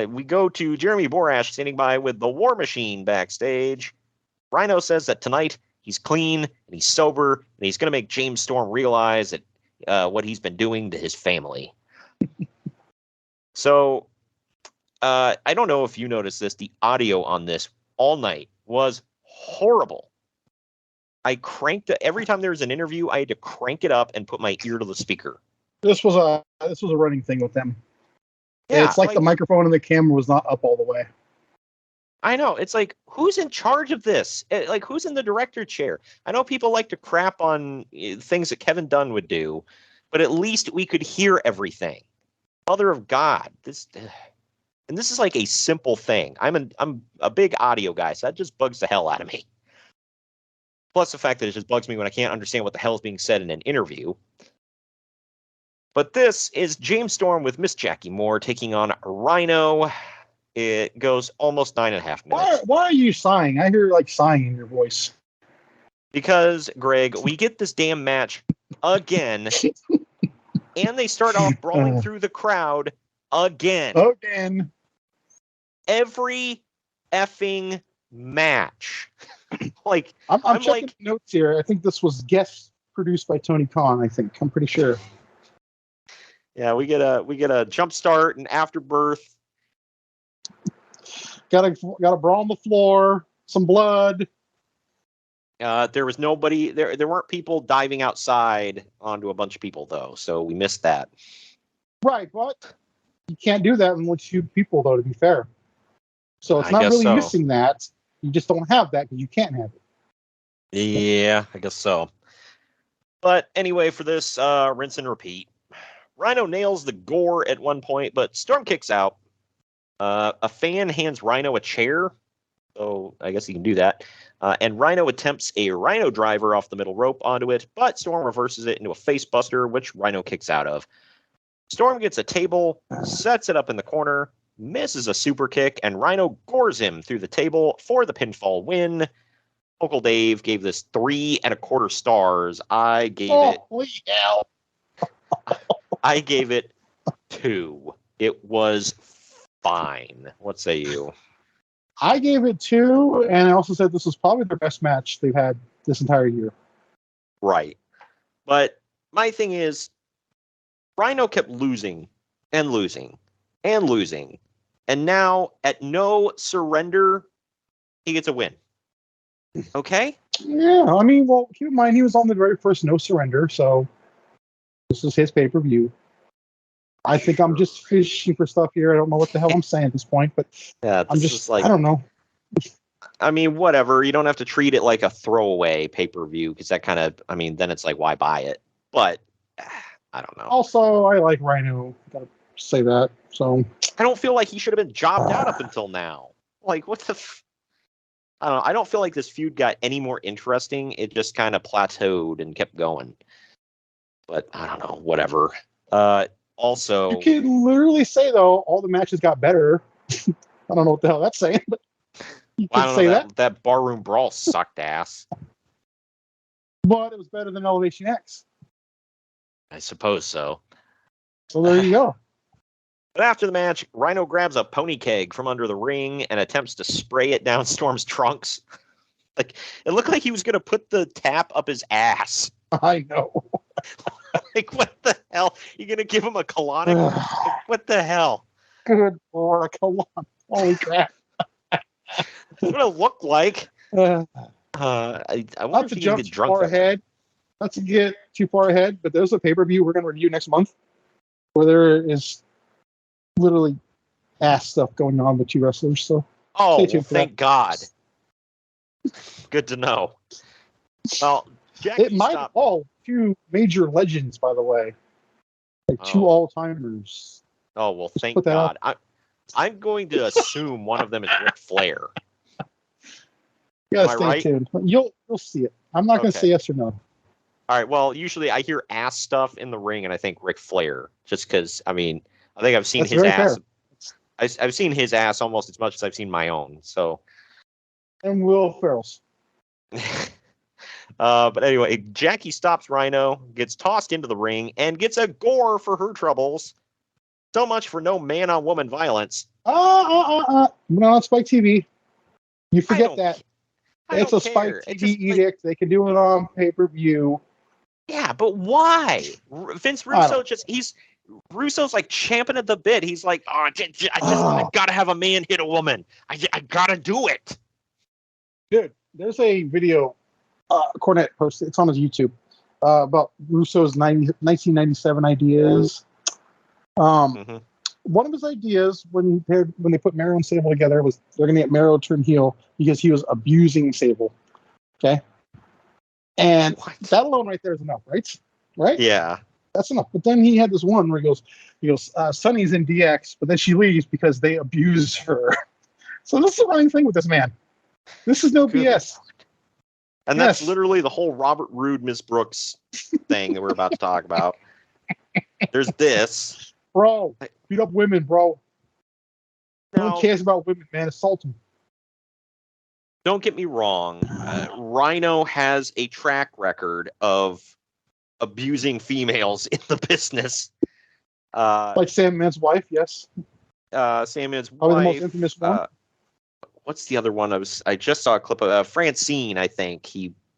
we go to Jeremy Borash standing by with the War Machine backstage. Rhino says that tonight he's clean and he's sober and he's going to make James Storm realize that what he's been doing to his family. So, I don't know if you noticed this. The audio on this all night was horrible. I cranked it every time there was an interview. I had to crank it up and put my ear to the speaker. This was a running thing with them. Yeah, it's like the microphone and the camera was not up all the way. I know. It's like, who's in charge of this? Like, who's in the director chair? I know people like to crap on things that Kevin Dunn would do, but at least we could hear everything. Mother of God, this is like a simple thing. I'm a big audio guy, so that just bugs the hell out of me. Plus the fact that it just bugs me when I can't understand what the hell is being said in an interview. But this is James Storm with Miss Jackie Moore taking on Rhino. It goes almost 9.5 minutes. Why are you sighing? I hear like sighing in your voice. Because, Greg, we get this damn match again, and they start off brawling through the crowd again. Again. Every effing match. Like I'm checking like notes here. I think this was guest produced by Tony Khan. I think I'm pretty sure. Yeah, we get a jump start and afterbirth. Got a brawl on the floor. Some blood. There was nobody there. There weren't people diving outside onto a bunch of people though, so we missed that. Right, but you can't do that unless you people though. To be fair, so it's not really missing that. You just don't have that because you can't have it. Yeah, I guess so. But anyway, for this rinse and repeat, Rhino nails the gore at one point, but Storm kicks out. A fan hands Rhino a chair, so I guess he can do that. And Rhino attempts a Rhino driver off the middle rope onto it, but Storm reverses it into a face buster, which Rhino kicks out of. Storm gets a table, sets it up in the corner, misses a super kick, and Rhino gores him through the table for the pinfall win. Uncle Dave gave this 3.25 stars. I gave it 2. It was fine. What say you? I gave it 2, and I also said this was probably their best match they've had this entire year. Right. But my thing is, Rhino kept losing and losing and losing. And now, at No Surrender, he gets a win. Okay? Yeah, I mean, well, keep in mind he was on the very first No Surrender, so this is his pay-per-view. I think I'm just fishing for stuff here. I don't know what the hell I'm saying at this point, but Yeah, I'm this just, is like, I don't know. I mean, whatever. You don't have to treat it like a throwaway pay-per-view because that kind of, I mean, then it's like, why buy it? But I don't know. Also, I like Rhino. Gotta say that. So I don't feel like he should have been jobbed out up until now. Like, what the? I don't know. I don't feel like this feud got any more interesting. It just kind of plateaued and kept going. But I don't know. Whatever. Also, you can literally say though, all the matches got better. I don't know what the hell that's saying, but you I can don't say know. that. That barroom brawl sucked ass. But it was better than Elevation X. I suppose so. So there you go. But after the match, Rhino grabs a pony keg from under the ring and attempts to spray it down Storm's trunks. Like, it looked like he was going to put the tap up his ass. I know. Like, what the hell? You going to give him a colonic? Like, what the hell? Good Lord, come on. Holy crap. That's what it looked like. Uh, I wonder not if to he can jump get too drunk. far ahead. Not to get too far ahead, but there's a pay-per-view we're going to review next month where there is literally ass stuff going on with two wrestlers. So Oh, stay well, tuned for thank that. God. Good to know. Well, Jackie It might stopped. involve two major legends, by the way, like two Oh. all-timers. Oh, well, thank put that God. I'm going to assume one of them is Ric Flair. You gotta Am I stay right? tuned. You'll see it. I'm not going to Okay. say yes or no. All right. Well, usually I hear ass stuff in the ring, and I think Ric Flair, just because. I mean, I think I've seen That's his very ass. fair. I've seen his ass almost as much as I've seen my own. So, And Will Ferrell's. but anyway, Jackie stops Rhino, gets tossed into the ring, and gets a gore for her troubles. So much for no man-on-woman violence. We're on Spike TV. You forget that. It's a Spike care. TV edict. They can do it on pay-per-view. Yeah, but why? Vince Russo Russo's like champing at the bit. He's like, I gotta have a man hit a woman. I gotta do it. Dude, there's a video Cornette posted. It's on his YouTube about Russo's 1997 ideas. One of his ideas when they put Mero and Sable together was they're going to get Mero turned heel because he was abusing Sable. Okay, and that alone right there is enough, right? Right? Yeah, that's enough. But then he had this one where he goes, Sunny's in DX, but then she leaves because they abuse her. So this is the running thing with this man. This is no BS. And that's literally the whole Robert Roode, Miss Brooks thing that we're about to talk about. There's this. Bro, beat up women, bro. No one cares about women, man. Assault them. Don't get me wrong. Rhino has a track record of abusing females in the business. Like Sandman's wife, yes. Sandman's Probably wife. the most infamous one. What's the other one? I just saw a clip of Francine. I think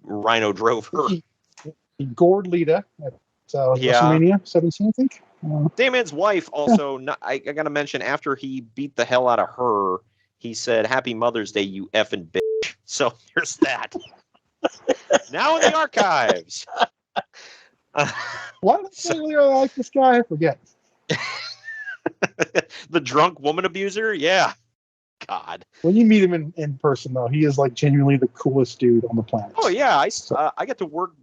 Rhino drove her. He gored Lita at WrestleMania 17, I think. Sandman's wife also. I gotta mention, after he beat the hell out of her, he said, "Happy Mother's Day, you effing bitch." So there's that. Now in the archives. Why did I really like this guy? I forget. The drunk woman abuser? Yeah. God. When you meet him in person, though, he is like genuinely the coolest dude on the planet. Oh yeah, I get to work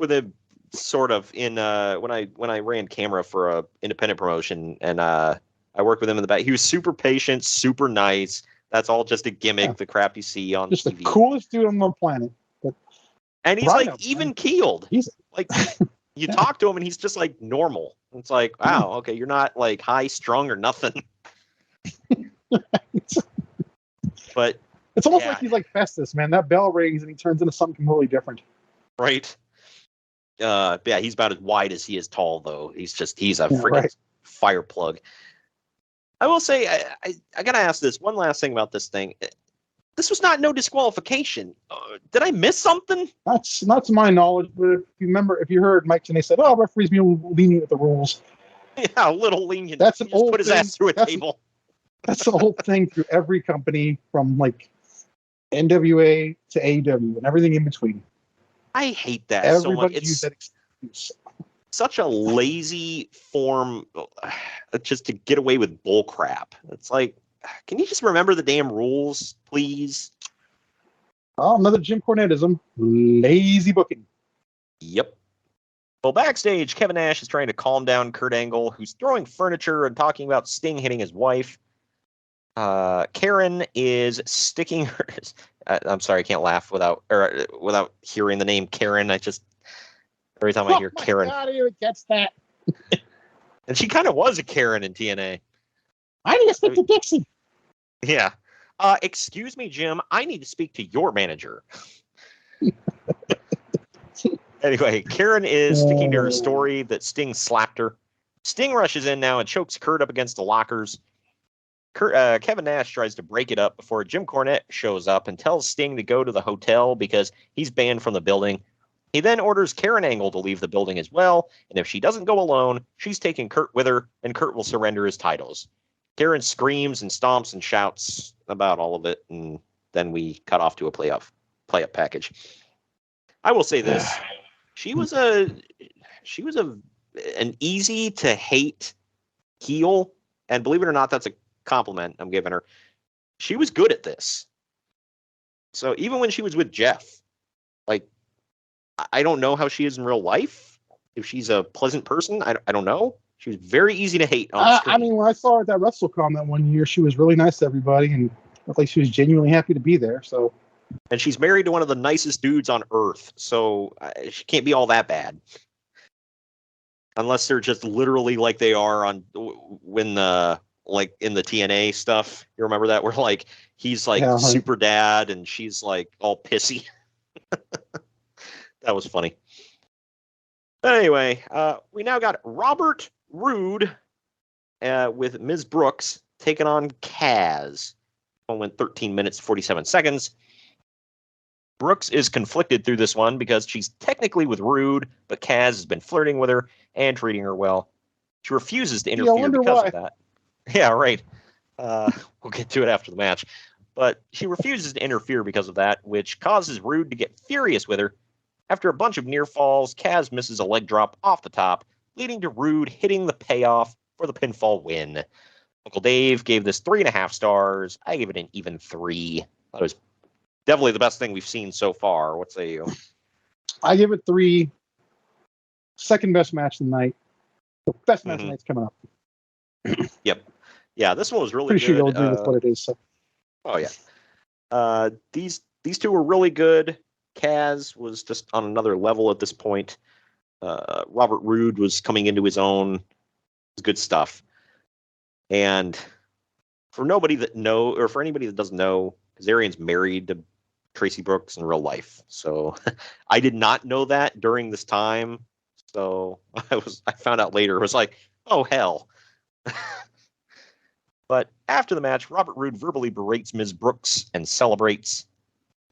with him sort of in when I ran camera for a independent promotion, and I worked with him in the back. He was super patient, super nice. That's all just a gimmick. Yeah. The crap you see on just TV. The coolest dude on the planet. And he's Rhino, like even keeled. He's like you talk to him and he's just like normal. It's like, wow, okay, you're not like high strung or nothing. But it's almost like he's like Festus, man. That bell rings and he turns into something completely different. Right. Yeah, he's about as wide as he is tall, though. He's a freaking fire plug. I will say, I gotta ask this one last thing about this thing. This was not no disqualification. Did I miss something? That's not to my knowledge, but if you heard Mike Tenay said, "Oh, referees being lenient with the rules." Yeah, a little lenient. That's an old put his ass through a table. That's the whole thing through every company from like NWA to AEW and everything in between. I hate that so much. Everybody used that excuse. Such a lazy form just to get away with bull crap. It's like, can you just remember the damn rules, please? Oh, another Jim Cornetteism. Lazy booking. Yep. Well, backstage, Kevin Nash is trying to calm down Kurt Angle, who's throwing furniture and talking about Sting hitting his wife. Karen is sticking her... I'm sorry, I can't laugh without hearing the name Karen. Every time I hear Karen. God, who gets that? And she kind of was a Karen in TNA. I need to speak to Dixie. Yeah. Excuse me, Jim. I need to speak to your manager. Anyway, Karen is sticking to her story that Sting slapped her. Sting rushes in now and chokes Kurt up against the lockers. Kevin Nash tries to break it up before Jim Cornette shows up and tells Sting to go to the hotel because he's banned from the building. He then orders Karen Angle to leave the building as well, and if she doesn't go alone, she's taking Kurt with her, and Kurt will surrender his titles. Karen screams and stomps and shouts about all of it, and then we cut off to a play-up package. I will say this. She was an easy to hate heel, and believe it or not, that's a compliment I'm giving her. She was good at this. So even when she was with Jeff, like, I don't know how she is in real life. If she's a pleasant person, I don't know. She was very easy to hate on screen. I mean, when I saw her at that WrestleCon that one year, she was really nice to everybody and looked like she was genuinely happy to be there. So, and she's married to one of the nicest dudes on earth, so she can't be all that bad. Unless they're just literally like they are on when like in the TNA stuff. You remember that? Where like he's like super dad and she's like all pissy. That was funny. But anyway, we now got Robert Roode with Ms. Brooks taking on Kaz. One went 13 minutes, 47 seconds. Brooks is conflicted through this one because she's technically with Roode, but Kaz has been flirting with her and treating her well. She refuses to interfere because of that. Yeah, right. We'll get to it after the match. But she refuses to interfere because of that, which causes Roode to get furious with her. After a bunch of near falls, Kaz misses a leg drop off the top, leading to Roode hitting the payoff for the pinfall win. Uncle Dave gave this 3.5 stars. I gave it an even 3. That was definitely the best thing we've seen so far. What say you? I give it 3. Second best match of the night. The best match of the night's coming up. Yep. Yeah, this one was really pretty good. Sure you'll agree with what it is. So. Oh yeah. These two were really good. Kaz was just on another level at this point. Robert Roode was coming into his own. It was good stuff. And for anybody that doesn't know, Kazarian's married to Tracy Brooks in real life. So I did not know that during this time. So I found out later. It was like, oh hell. But after the match, Robert Roode verbally berates Ms. Brooks and celebrates.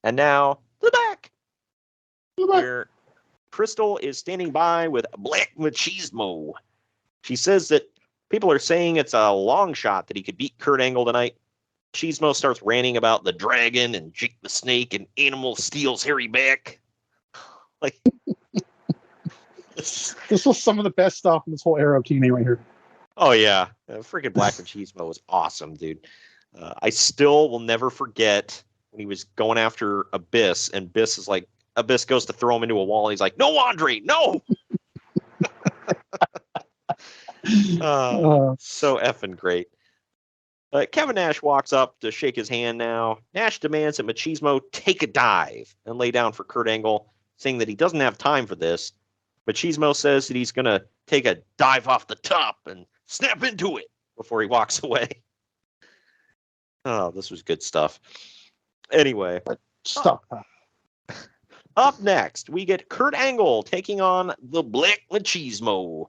And now the back, where Crystal is standing by with Black Machismo. She says that people are saying it's a long shot that he could beat Kurt Angle tonight. Machismo starts ranting about the dragon and Jake the Snake and Animal steals Harry back. Like, this was some of the best stuff in this whole era of TNA right here. Oh yeah, freaking Black Machismo was awesome, dude. I still will never forget when he was going after Abyss, and Abyss goes to throw him into a wall, and he's like, "No, Andre, no!" So effing great. Kevin Nash walks up to shake his hand now. Nash demands that Machismo take a dive and lay down for Kurt Angle, saying that he doesn't have time for this. Machismo says that he's going to take a dive off the top and snap into it before he walks away. Oh, this was good stuff. Anyway. Stop. Up next, we get Kurt Angle taking on the Black Machismo,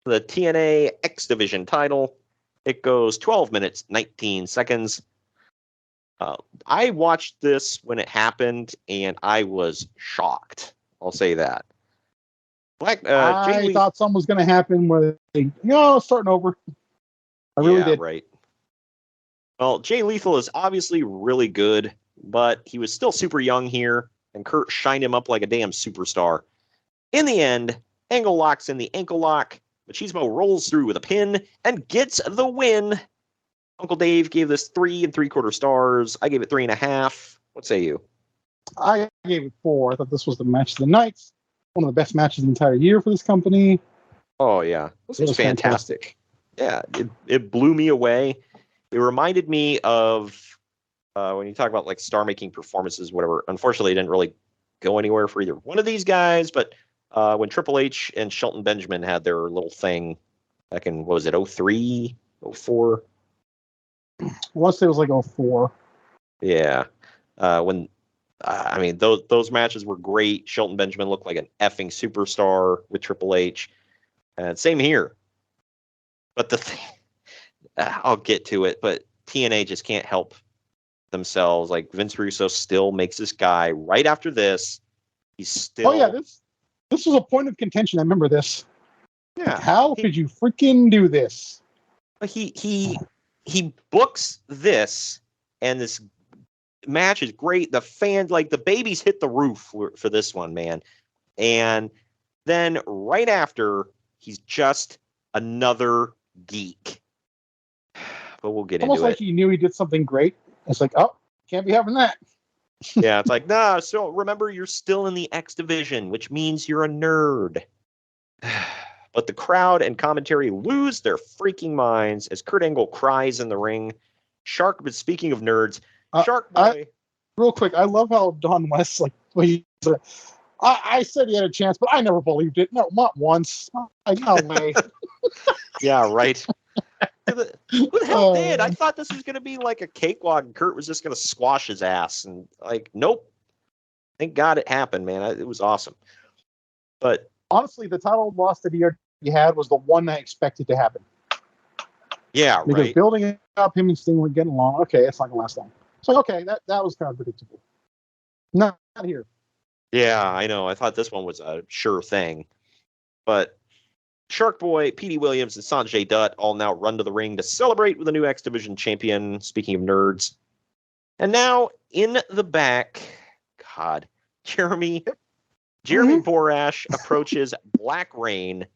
the TNA X Division title. It goes 12 minutes, 19 seconds. I watched this when it happened, and I was shocked. I'll say that. I thought something was going to happen where starting over. I really did. Right. Well, Jay Lethal is obviously really good. but he was still super young here, and Kurt shined him up like a damn superstar. In the end, Angle locks in the ankle lock. Machismo rolls through with a pin and gets the win. Uncle Dave gave this 3 3/4 stars. I gave it 3.5. What say you? I gave it 4. I thought this was the match of the night. One of the best matches of the entire year for this company. Oh, yeah. This was fantastic. Yeah, it blew me away. It reminded me of when you talk about like star-making performances, whatever. Unfortunately, it didn't really go anywhere for either one of these guys, but when Triple H and Shelton Benjamin had their little thing back in, what was it, 03, 04? I want to say it was like 04. Yeah. Those matches were great. Shelton Benjamin looked like an effing superstar with Triple H. And same here. But the thing, I'll get to it, but TNA just can't help themselves. Like Vince Russo still makes this guy right after this. He's still. Oh yeah, this was a point of contention. I remember this. Yeah. Like, how could you freaking do this? He books this, and this match is great. The fans, like the babies, hit the roof for this one, man. And then right after, he's just another geek. But we'll get Almost into like he knew he did something great. It's like, oh, can't be having that. Yeah, it's like, nah, so remember, you're still in the X division, which means you're a nerd. But the crowd and commentary lose their freaking minds as Kurt Angle cries in the ring. Shark, but speaking of nerds, Shark Boy. Real quick, I love how Don West, like, I said he had a chance, but I never believed it. No, not once. No way. Yeah, right. Who the hell did? I thought this was going to be like a cakewalk and Kurt was just going to squash his ass. And like, nope. Thank God it happened, man. It was awesome. But honestly, the title loss that he had was the one I expected to happen. Yeah, because right. building it up, him and Sting were getting along. Okay, it's not going to last long. So, okay, that was kind of predictable. Not here. Yeah, I know. I thought this one was a sure thing. But Shark Boy, Petey Williams, and Sanjay Dutt all now run to the ring to celebrate with a new X Division champion, speaking of nerds. And now, in the back, God, Jeremy Borash approaches Black Rain,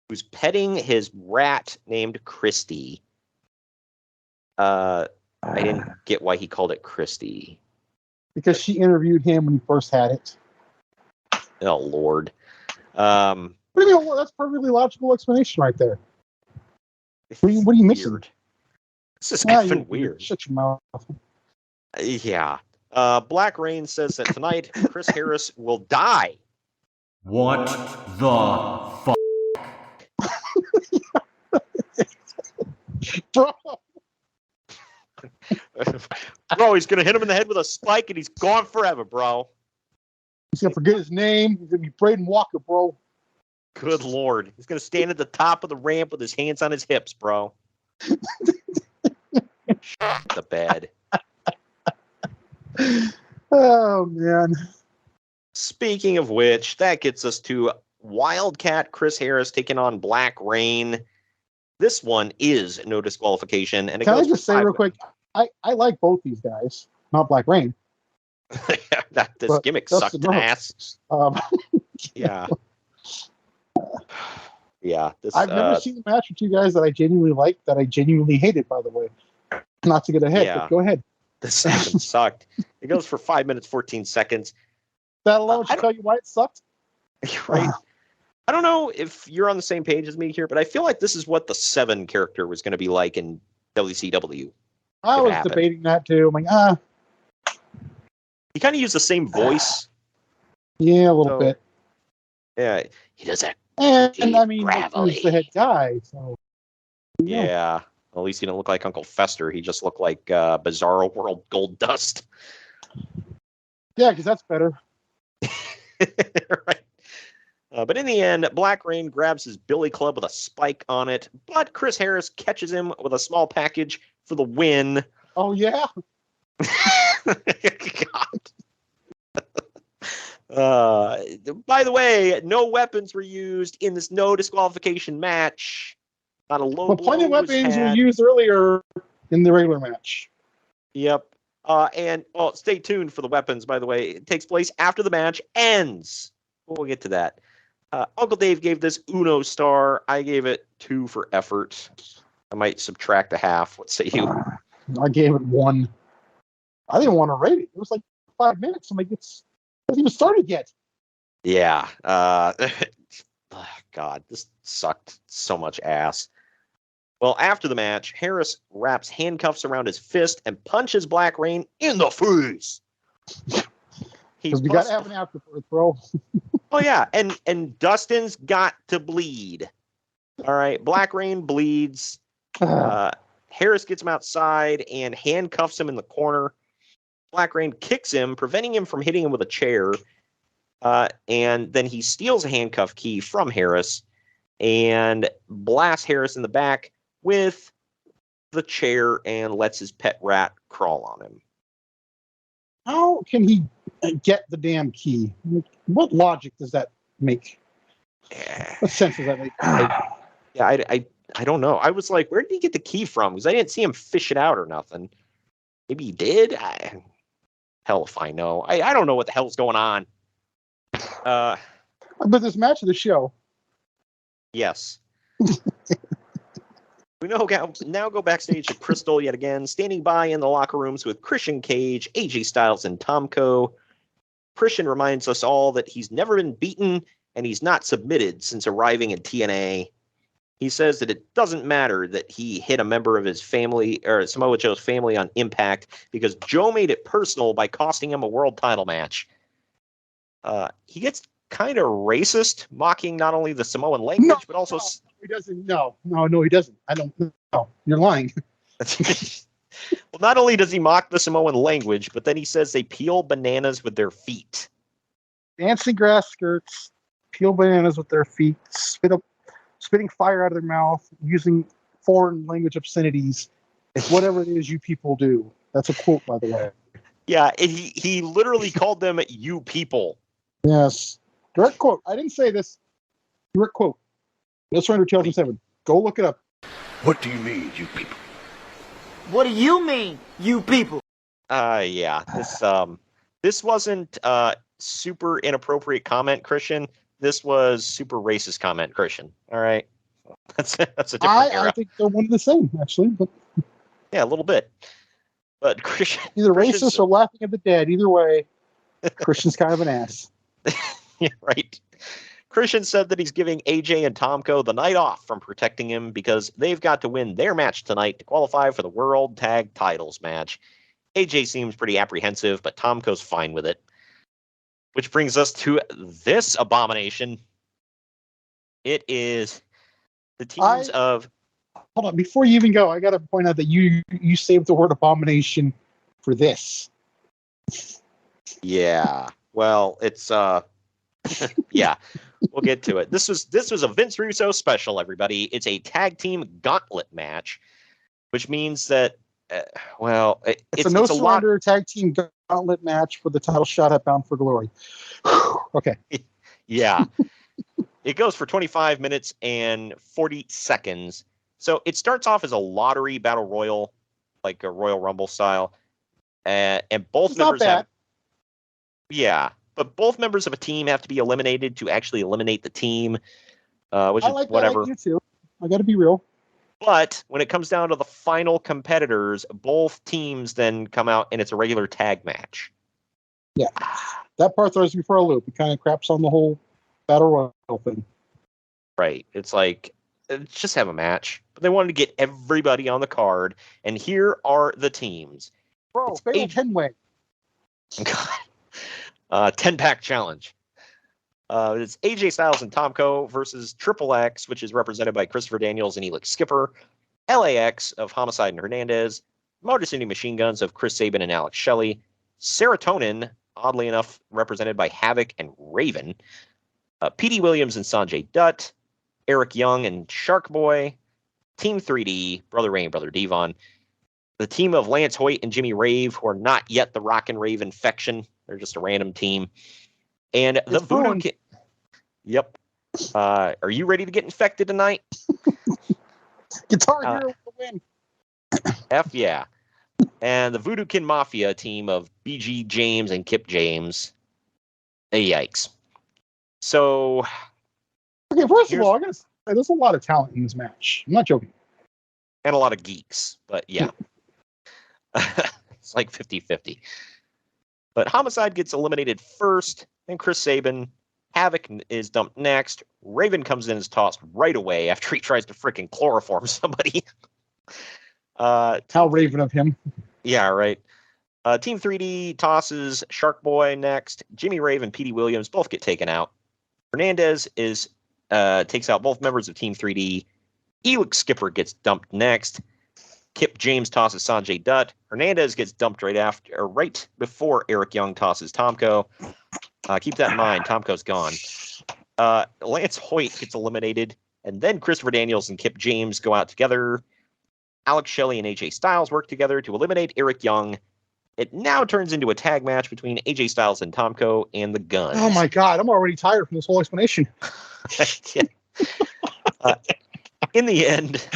who's petting his rat named Christy. I didn't get why he called it Christy. Because she interviewed him when he first had it. Oh, Lord. What do you mean? Well, that's a perfectly logical explanation right there. What are you missing? This is kind of weird. Shut your mouth. Yeah. Black Rain says that tonight Chris Harris will die. What the fuck? Bro, he's going to hit him in the head with a spike and he's gone forever, bro. He's going to forget his name. He's going to be Braden Walker, bro. Good Lord. He's going to stand at the top of the ramp with his hands on his hips, bro. The bed. Oh, man. Speaking of which, that gets us to Wildcat Chris Harris taking on Black Rain. This one is no disqualification. And Can I just say real quick, I like both these guys, not Black Rain. This gimmick sucked ass. Yeah. Yeah. I've never seen a match with two guys that I genuinely liked, that I genuinely hated, by the way. Not to get ahead, but go ahead. This segment sucked. It goes for 5 minutes, 14 seconds. That alone should tell you why it sucked? Right. I don't know if you're on the same page as me here, but I feel like this is what the 7 character was going to be like in WCW. I was debating that too. I'm like, He kind of used the same voice. Yeah, a little bit. Yeah, he does that. And I mean, he's the head guy, so. Yeah. At least he didn't look like Uncle Fester. He just looked like Bizarro World Gold Dust. Yeah, because that's better. Right. But in the end, Black Rain grabs his billy club with a spike on it, but Chris Harris catches him with a small package for the win. Oh, yeah? God. By the way, no weapons were used in this no disqualification match. Not a low blow. Plenty of weapons were used earlier in the regular match. Yep. And stay tuned for the weapons, by the way. It takes place after the match ends. We'll get to that. Uncle Dave gave this Uno star. I gave it 2 for effort. I might subtract a half. What say you? I gave it 1. I didn't want to rate it. It was like 5 minutes. I'm like, it hasn't even started yet. Yeah. God, this sucked so much ass. Well, after the match, Harris wraps handcuffs around his fist and punches Black Rain in the face. Because we got to have an afterword, bro. Oh, yeah. And Dustin's got to bleed. All right. Black Rain bleeds. Harris gets him outside and handcuffs him in the corner. Black Rain kicks him, preventing him from hitting him with a chair. And then he steals a handcuff key from Harris and blasts Harris in the back with the chair and lets his pet rat crawl on him. How can he get the damn key? What logic does that make? What sense does that make? I don't know. I was like, where did he get the key from? Because I didn't see him fish it out or nothing. Maybe he did? Hell if I know. I don't know what the hell's going on. But this match of the show. Yes. We now go backstage to Crystal yet again, standing by in the locker rooms with Christian Cage, AJ Styles, and Tomko. Christian reminds us all that he's never been beaten and he's not submitted since arriving in TNA. He says that it doesn't matter that he hit a member of his family or Samoa Joe's family on Impact because Joe made it personal by costing him a world title match. He gets kind of racist, mocking not only the Samoan language, but also... No, he doesn't. No, he doesn't. I don't know. You're lying. Well, not only does he mock the Samoan language, but then he says they peel bananas with their feet. Dancing grass skirts, peel bananas with their feet, spitting fire out of their mouth, using foreign language obscenities, whatever it is you people do. That's a quote, by the way. Yeah, he literally called them you people. Yes. Direct quote. I didn't say this. Direct quote. No Surrender 2007. Go look it up. What do you mean, you people? What do you mean, you people? Yeah. This wasn't super inappropriate comment, Christian. This was super racist comment, Christian. All right. That's a different era. I think they're one and the same, actually. But yeah, a little bit. But Christian, either racist or laughing at the dead. Either way, Christian's kind of an ass. Yeah, right. Christian said that he's giving AJ and Tomko the night off from protecting him because they've got to win their match tonight to qualify for the World Tag Titles match. AJ seems pretty apprehensive, but Tomko's fine with it. Which brings us to this abomination. It is the teams of... Hold on, before you even go, I got to point out that you saved the word abomination for this. Yeah. Well, it's yeah, we'll get to it. This was a Vince Russo special, everybody. It's a tag team gauntlet match, which means that it's a no surrender tag team gauntlet match for the title shot at Bound for Glory. Okay. Yeah. It goes for 25 minutes and 40 seconds. So it starts off as a lottery battle royal, like a Royal Rumble style. And both members have... Yeah. But both members of a team have to be eliminated to actually eliminate the team, which is whatever. I like you too. I got to be real. But when it comes down to the final competitors, both teams then come out and it's a regular tag match. Yeah. That part throws me for a loop. It kind of craps on the whole battle royal thing. Right. It's like, just have a match. But they wanted to get everybody on the card. And here are the teams. Bro, fatal 10-way. God. 10-pack challenge. It's AJ Styles and Tomko versus Triple X, which is represented by Christopher Daniels and Elix Skipper, LAX of Homicide and Hernandez, Motor City Machine Guns of Chris Sabin and Alex Shelley, Serotonin, oddly enough, represented by Havoc and Raven, P.D. Williams and Sanjay Dutt, Eric Young and Shark Boy, Team 3D, Brother Ray and Brother Devon, the team of Lance Hoyt and Jimmy Rave, who are not yet the Rock and Rave Infection. They're just a random team. And the Voodoo Kid. Yep. Are you ready to get infected tonight? Guitar Hero will win. F yeah. And the Voodoo Kin Mafia team of BG James and Kip James. Yikes. So, Okay, first of all, I gotta say, there's a lot of talent in this match. I'm not joking. and a lot of geeks, but yeah. It's like 50-50. But Homicide gets eliminated first, and Chris Sabin. Havoc is dumped next. Raven comes in and is tossed right away after he tries to freaking chloroform somebody. How Raven of him. Yeah, right. Team 3D tosses Shark Boy next. Jimmy Rave and Petey Williams both get taken out. Hernandez takes out both members of Team 3D. Elix Skipper gets dumped next. Kip James tosses Sanjay Dutt. Hernandez gets dumped right before Eric Young tosses Tomko. Keep that in mind. Tomko's gone. Lance Hoyt gets eliminated, and then Christopher Daniels and Kip James go out together. Alex Shelley and AJ Styles work together to eliminate Eric Young. It now turns into a tag match between AJ Styles and Tomko and the Guns. Oh my God, I'm already tired from this whole explanation. In the end,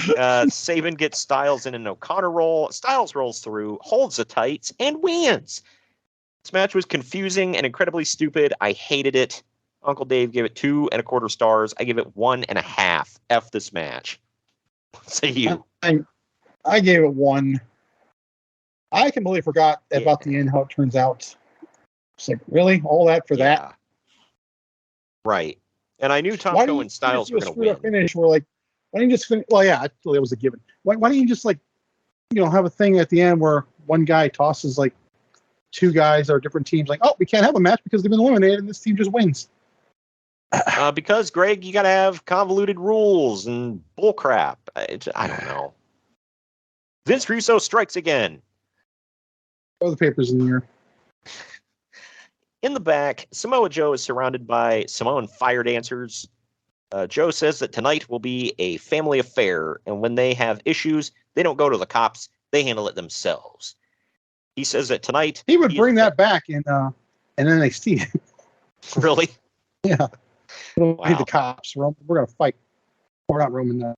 Sabin gets Styles in an O'Connor roll. Styles rolls through, holds the tights, and wins. This match was confusing and incredibly stupid. I hated it. Uncle Dave gave it 2.25 stars. I give it 1.5. F this match. Say you. I gave it 1. I completely forgot about the end, how it turns out. It's like, really? All that for that? Right. And I knew Tomko and Styles were going to win. Finish, we're like, why don't you just finish? Well, yeah, actually, it was a given. Why don't you just, like, have a thing at the end where one guy tosses, like, 2 guys that are different teams, like, oh, we can't have a match because they've been eliminated and this team just wins. Because, Greg, you got to have convoluted rules and bullcrap. I don't know. Vince Russo strikes again. Throw the papers in the air. In the back, Samoa Joe is surrounded by Samoan fire dancers. Joe says that tonight will be a family affair, and when they have issues, they don't go to the cops, they handle it themselves. He says that tonight... He would bring that back in NXT. Really? Yeah. We don't need Wow. the cops. We're going to fight. We're not roaming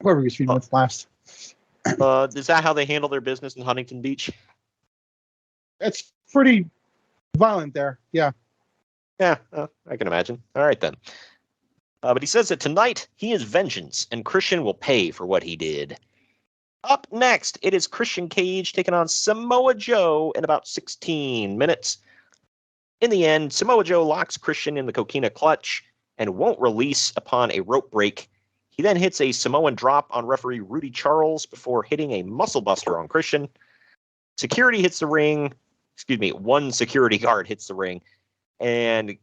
whoever he's feeding with last. Is that how they handle their business in Huntington Beach? It's pretty violent there. Yeah. Yeah, I can imagine. All right, then. But he says that tonight he is vengeance, and Christian will pay for what he did. Up next, it is Christian Cage taking on Samoa Joe in about 16 minutes. In the end, Samoa Joe locks Christian in the coquina clutch and won't release upon a rope break. He then hits a Samoan drop on referee Rudy Charles before hitting a muscle buster on Christian. Security hits the ring. One security guard hits the ring. And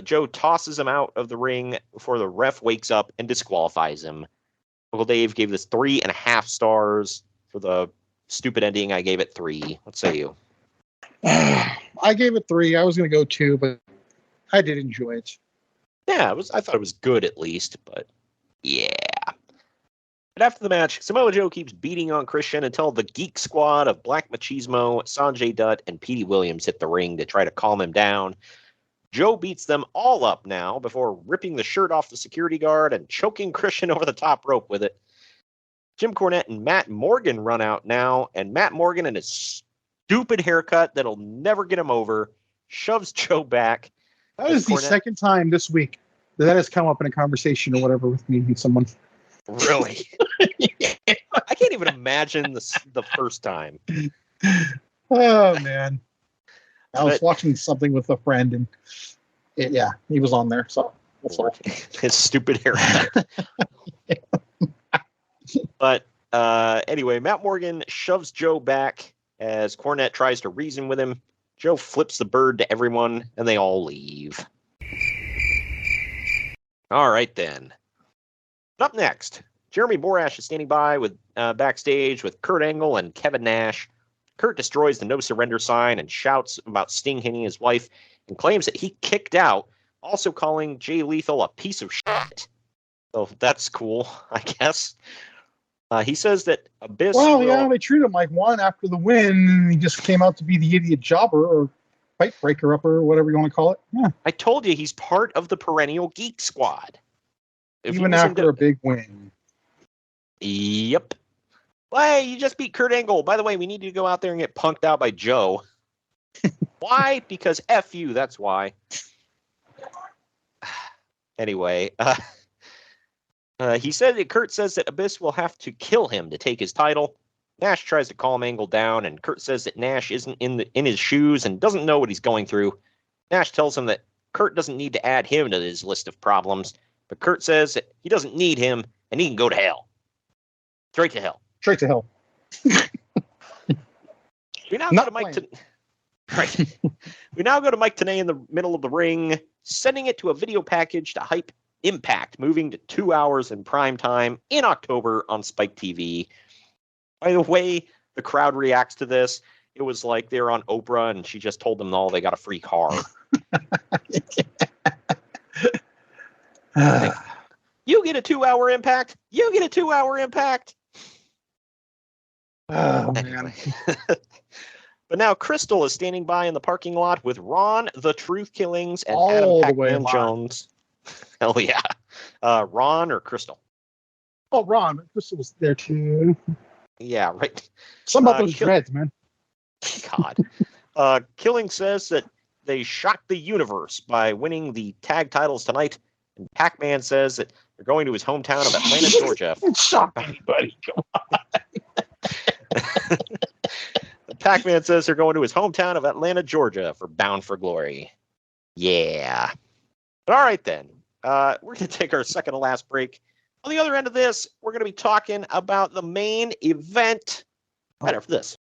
Joe tosses him out of the ring before the ref wakes up and disqualifies him. Uncle Dave gave this 3.5 stars. For the stupid ending, I gave it 3. What say you? I gave it 3. I was going to go 2, but I did enjoy it. Yeah, I thought it was good at least, but yeah. But after the match, Samoa Joe keeps beating on Christian until the Geek Squad of Black Machismo, Sanjay Dutt, and Petey Williams hit the ring to try to calm him down. Joe beats them all up now before ripping the shirt off the security guard and choking Christian over the top rope with it. Jim Cornette and Matt Morgan run out now, and Matt Morgan and his stupid haircut that'll never get him over shoves Joe back. That is the second time this week that has come up in a conversation or whatever with me and someone. Really? I can't even imagine the first time. Oh, man. I was watching something with a friend, and he was on there. So that's all. His stupid haircut. But anyway, Matt Morgan shoves Joe back as Cornette tries to reason with him. Joe flips the bird to everyone, and they all leave. All right, then. Up next, Jeremy Borash is standing by with backstage with Kurt Angle and Kevin Nash. Kurt destroys the No Surrender sign and shouts about Sting hitting his wife and claims that he kicked out, also calling Jay Lethal a piece of shit. So that's cool, I guess. He says that Abyss... they treat him like one after the win. He just came out to be the idiot jobber or fight breaker upper or whatever you want to call it. Yeah. I told you he's part of the perennial Geek Squad. Even after a big win. Yep. Hey, you just beat Kurt Angle. By the way, we need you to go out there and get punked out by Joe. Why? Because F you, that's why. Anyway, he said that Kurt says that Abyss will have to kill him to take his title. Nash tries to calm Angle down, and Kurt says that Nash isn't in his shoes and doesn't know what he's going through. Nash tells him that Kurt doesn't need to add him to his list of problems, but Kurt says that he doesn't need him and he can go to hell. Straight to hell. Straight to hell. We now go to Mike. Right. We now go to Mike Tenay in the middle of the ring, sending it to a video package to hype Impact, moving to 2 hours in prime time in October on Spike TV. By the way, the crowd reacts to this. It was like they were on Oprah and she just told them all they got a free car. You get a 2 hour Impact. You get a 2 hour Impact. Oh, man. But now Crystal is standing by in the parking lot with Ron, the Truth Killings, and All Adam the way Pacman live. Jones. Hell yeah. Ron or Crystal? Oh, Ron. Crystal was there too. Yeah, right. Something about those dreads, man. God. Killing says that they shocked the universe by winning the tag titles tonight. And Pacman says that they're going to his hometown of Atlanta, Georgia. Shock anybody. Come on. Pacman says they're going to his hometown of Atlanta, Georgia for Bound for Glory. Yeah. But all right, then. We're going to take our second to last break. On the other end of this, we're going to be talking about the main event. Right after this.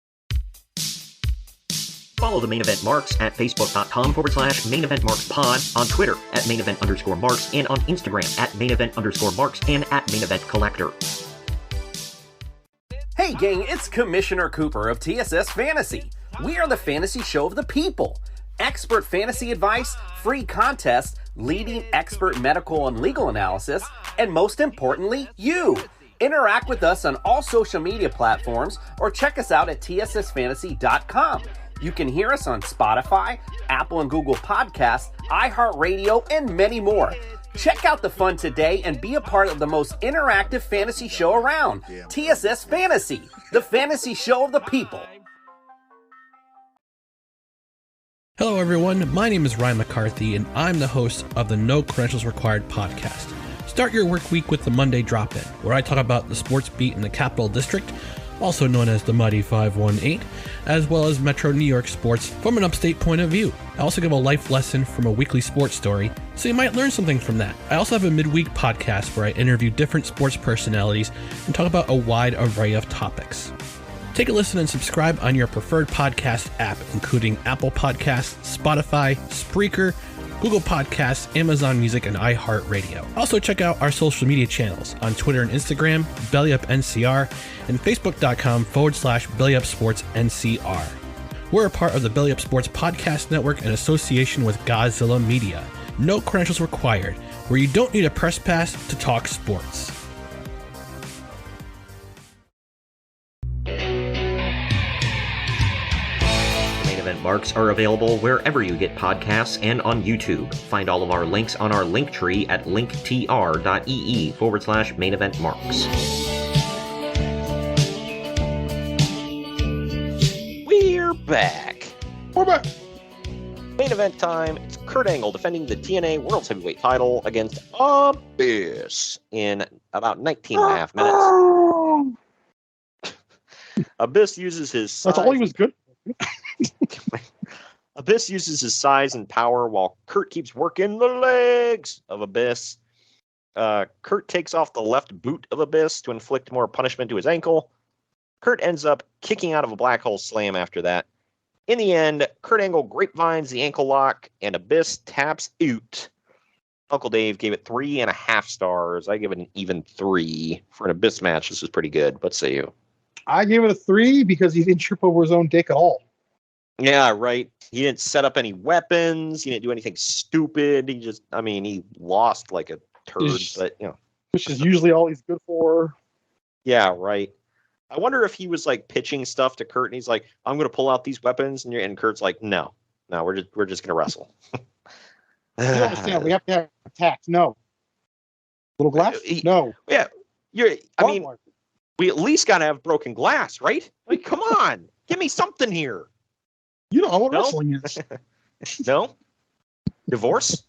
Follow the Main Event Marks at facebook.com/Main Event Marks Pod, on Twitter at Main Event _Marks, and on Instagram at Main Event _Marks and at Main Event Collector. Hey gang, it's Commissioner Cooper of TSS Fantasy. We are the fantasy show of the people. Expert fantasy advice, free contests, leading expert medical and legal analysis, and most importantly, you. Interact with us on all social media platforms or check us out at tssfantasy.com. You can hear us on Spotify, Apple and Google Podcasts, iHeartRadio, and many more. Check out the fun today and be a part of the most interactive fantasy show around. TSS Fantasy, the fantasy show of the people. Hello everyone, my name is Ryan McCarthy and I'm the host of the No Credentials Required podcast. Start your work week with the Monday Drop-In, where I talk about the sports beat in the Capital District, also known as the Mighty 518, as well as Metro New York sports from an upstate point of view. I also give a life lesson from a weekly sports story, so you might learn something from that. I also have a midweek podcast where I interview different sports personalities and talk about a wide array of topics. Take a listen and subscribe on your preferred podcast app, including Apple Podcasts, Spotify, Spreaker, Google Podcasts, Amazon Music, and iHeartRadio. Also check out our social media channels on Twitter and Instagram, BellyUpNCR, and Facebook.com/BellyUpSportsNCR. We're a part of the Belly Up Sports Podcast Network in association with Godzilla Media. No credentials required, where you don't need a press pass to talk sports. Marks are available wherever you get podcasts and on YouTube. Find all of our links on our link tree at linktr.ee/Main Event Marks. We're back. We're back. Main event time. It's Kurt Angle defending the TNA World's Heavyweight title against Abyss in about 19 and a half minutes. Abyss uses his size. That's all he was good. Abyss uses his size and power while Kurt keeps working the legs of Abyss. Kurt takes off the left boot of Abyss to inflict more punishment to his ankle. Kurt ends up kicking out of a black hole slam after that. In the end, Kurt Angle grapevines the ankle lock and Abyss taps out. Uncle Dave gave it 3.5 stars. I give it an even 3 for an Abyss match. This is pretty good. What say you? I gave it a 3 because he didn't trip over his own dick at all. Yeah, right. He didn't set up any weapons. He didn't do anything stupid. He lost like a turd, but which is usually all he's good for. Yeah, right. I wonder if he was like pitching stuff to Kurt and he's like, I'm going to pull out these weapons. And Kurt's like, no, we're just going to wrestle. You understand? We have to have attacks. No. Little glass? No. Yeah. We at least got to have broken glass, right? Like, come on. Give me something here. You know what No? wrestling is. No? Divorce?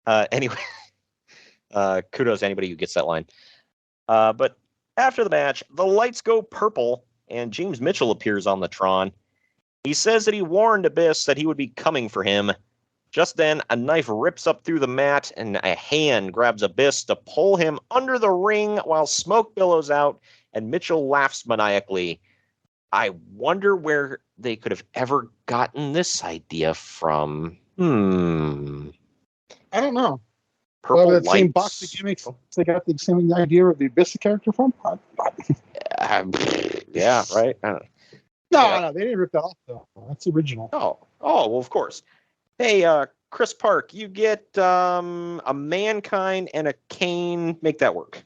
Anyway, kudos to anybody who gets that line. But after the match, the lights go purple, and James Mitchell appears on the Tron. He says that he warned Abyss that he would be coming for him. Just then, a knife rips up through the mat, and a hand grabs Abyss to pull him under the ring while smoke billows out, and Mitchell laughs maniacally. I wonder where they could have ever gotten this idea from. I don't know. Purple that same lights. box of gimmicks they got the same idea of the Abyss character from? Yeah, right. No, they didn't rip that off, though. That's original. Oh, well, of course. Hey, Chris Park, you get a Mankind and a Kane. Make that work.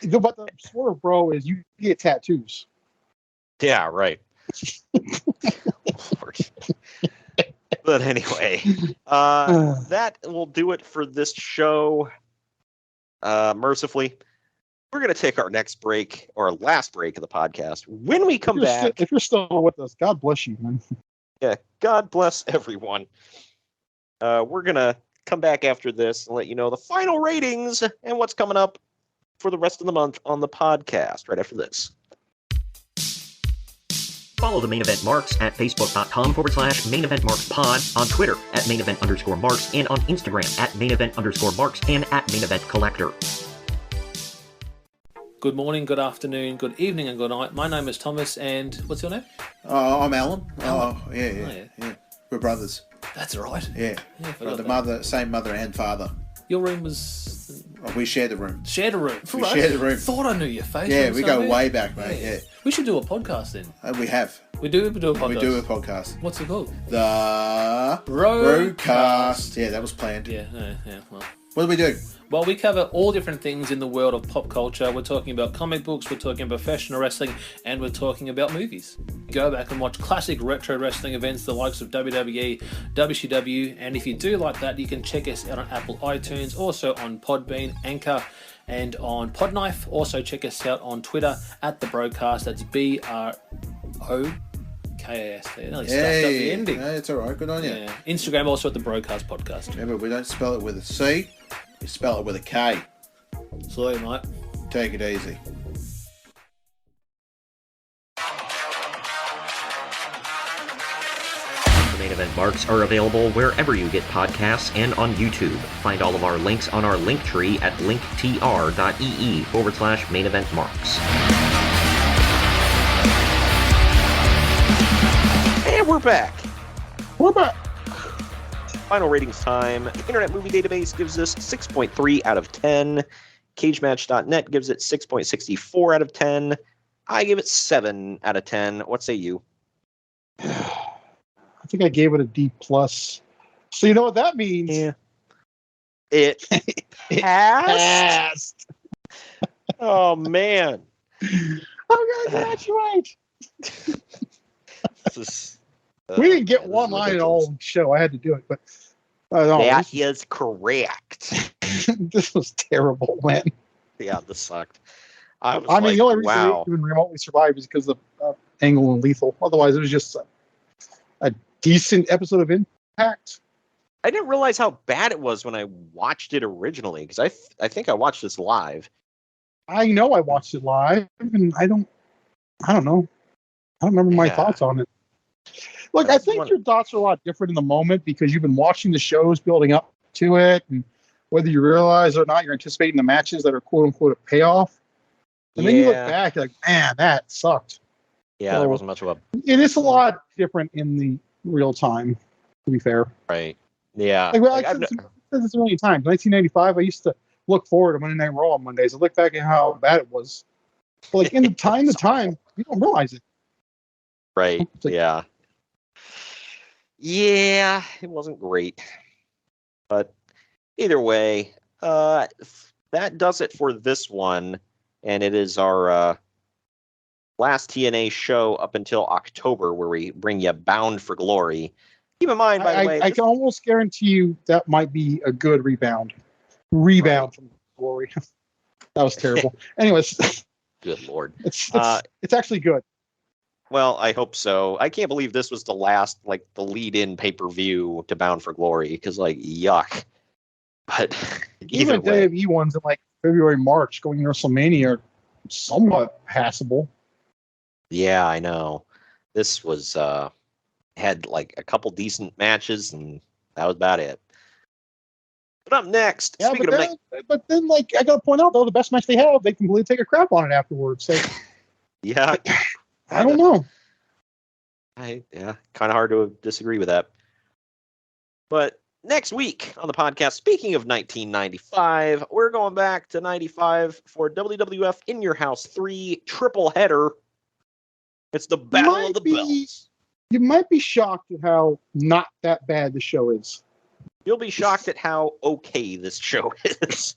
But the swerve, bro, is you get tattoos. Yeah, right. But anyway, that will do it for this show. Mercifully, we're going to take our next break, or last break of the podcast. When we come back... if you're still with us, God bless you, man. Yeah, God bless everyone. We're going to come back after this and let you know the final ratings and what's coming up for the rest of the month on the podcast right after this. Follow the Main Event Marks at facebook.com/Main Event Marks Pod, on Twitter at Main Event _Marks, and on Instagram at Main Event _Marks and at Main Event Collector. Good morning, good afternoon, good evening, and good night. My name is Thomas, and what's your name? I'm Alan. Alan. Oh, yeah. We're brothers. That's right. Yeah. Same mother and father. Your room was... we shared a room. Shared a room. We shared a room. Thought I knew your face. Yeah, we go way back, mate. Yeah. We should do a podcast then. We have. We do a podcast. We do a podcast. What's it called? The Broadcast. Yeah, that was planned. Yeah. Well, what do we do? Well, we cover all different things in the world of pop culture. We're talking about comic books, we're talking about professional wrestling, and we're talking about movies. Go back and watch classic retro wrestling events, the likes of WWE, WCW, and if you do like that, you can check us out on Apple iTunes, also on Podbean, Anchor, and on Podknife. Also check us out on Twitter at The Broadcast. That's BROKAST. Nearly stuffed up the ending. No, it's all right. Good on you. Yeah. Instagram also at The Broadcast Podcast. Remember, we don't spell it with a C. We spell it with a K. Sorry, mate. Take it easy. The Main Event Marks are available wherever you get podcasts and on YouTube. Find all of our links on our link tree at linktr.ee/Main Event Marks. And we're back. We're back. Final ratings time. Internet Movie Database gives this 6.3 out of 10. CageMatch.net gives it 6.64 out of 10. I give it 7 out of 10. What say you? I think I gave it a D+. So you know what that means? Yeah. It passed. Oh, man. Oh, God, that's right. We didn't get one line at all show. I had to do it, but that is correct. This was terrible, man. Yeah, this sucked. The only reason they even remotely survived is because of Angle and Lethal. Otherwise, it was just a decent episode of Impact. I didn't realize how bad it was when I watched it originally, because I think I watched this live. I know I watched it live, and I don't know. I don't remember my thoughts on it. Look, I think your thoughts are a lot different in the moment because you've been watching the shows building up to it, and whether you realize or not, you're anticipating the matches that are quote unquote a payoff. And then you look back, you're like, man, that sucked. Yeah, there wasn't much of a. It is a lot different in the real time, to be fair. Right. Yeah. I've said this a million times. 1995, I used to look forward to Monday Night Raw on Mondays. I look back at how bad it was. But in the time, you don't realize it. Right. Yeah. Yeah, it wasn't great. But either way, that does it for this one. And it is our last TNA show up until October, where we bring you Bound for Glory. Keep in mind, by the way... I can almost guarantee you that might be a good rebound. Rebound from Glory. That was terrible. Anyways... Good Lord. It's actually good. Well, I hope so. I can't believe this was the last, like, the lead-in pay-per-view to Bound for Glory, because, like, yuck. But either Even way. WWE ones in like February, March going to WrestleMania are somewhat passable. Yeah, I know. This was had like a couple decent matches, and that was about it. But up next, Yeah, speaking but then, like, I gotta point out though, the best match they have, they completely take a crap on it afterwards. So yeah, I don't know. kind of hard to disagree with that. But next week on the podcast, speaking of 1995, we're going back to 95 for WWF In Your House 3 triple header. It's the Battle of the Belts. You might be shocked at how not that bad the show is. You'll be shocked at how okay this show is.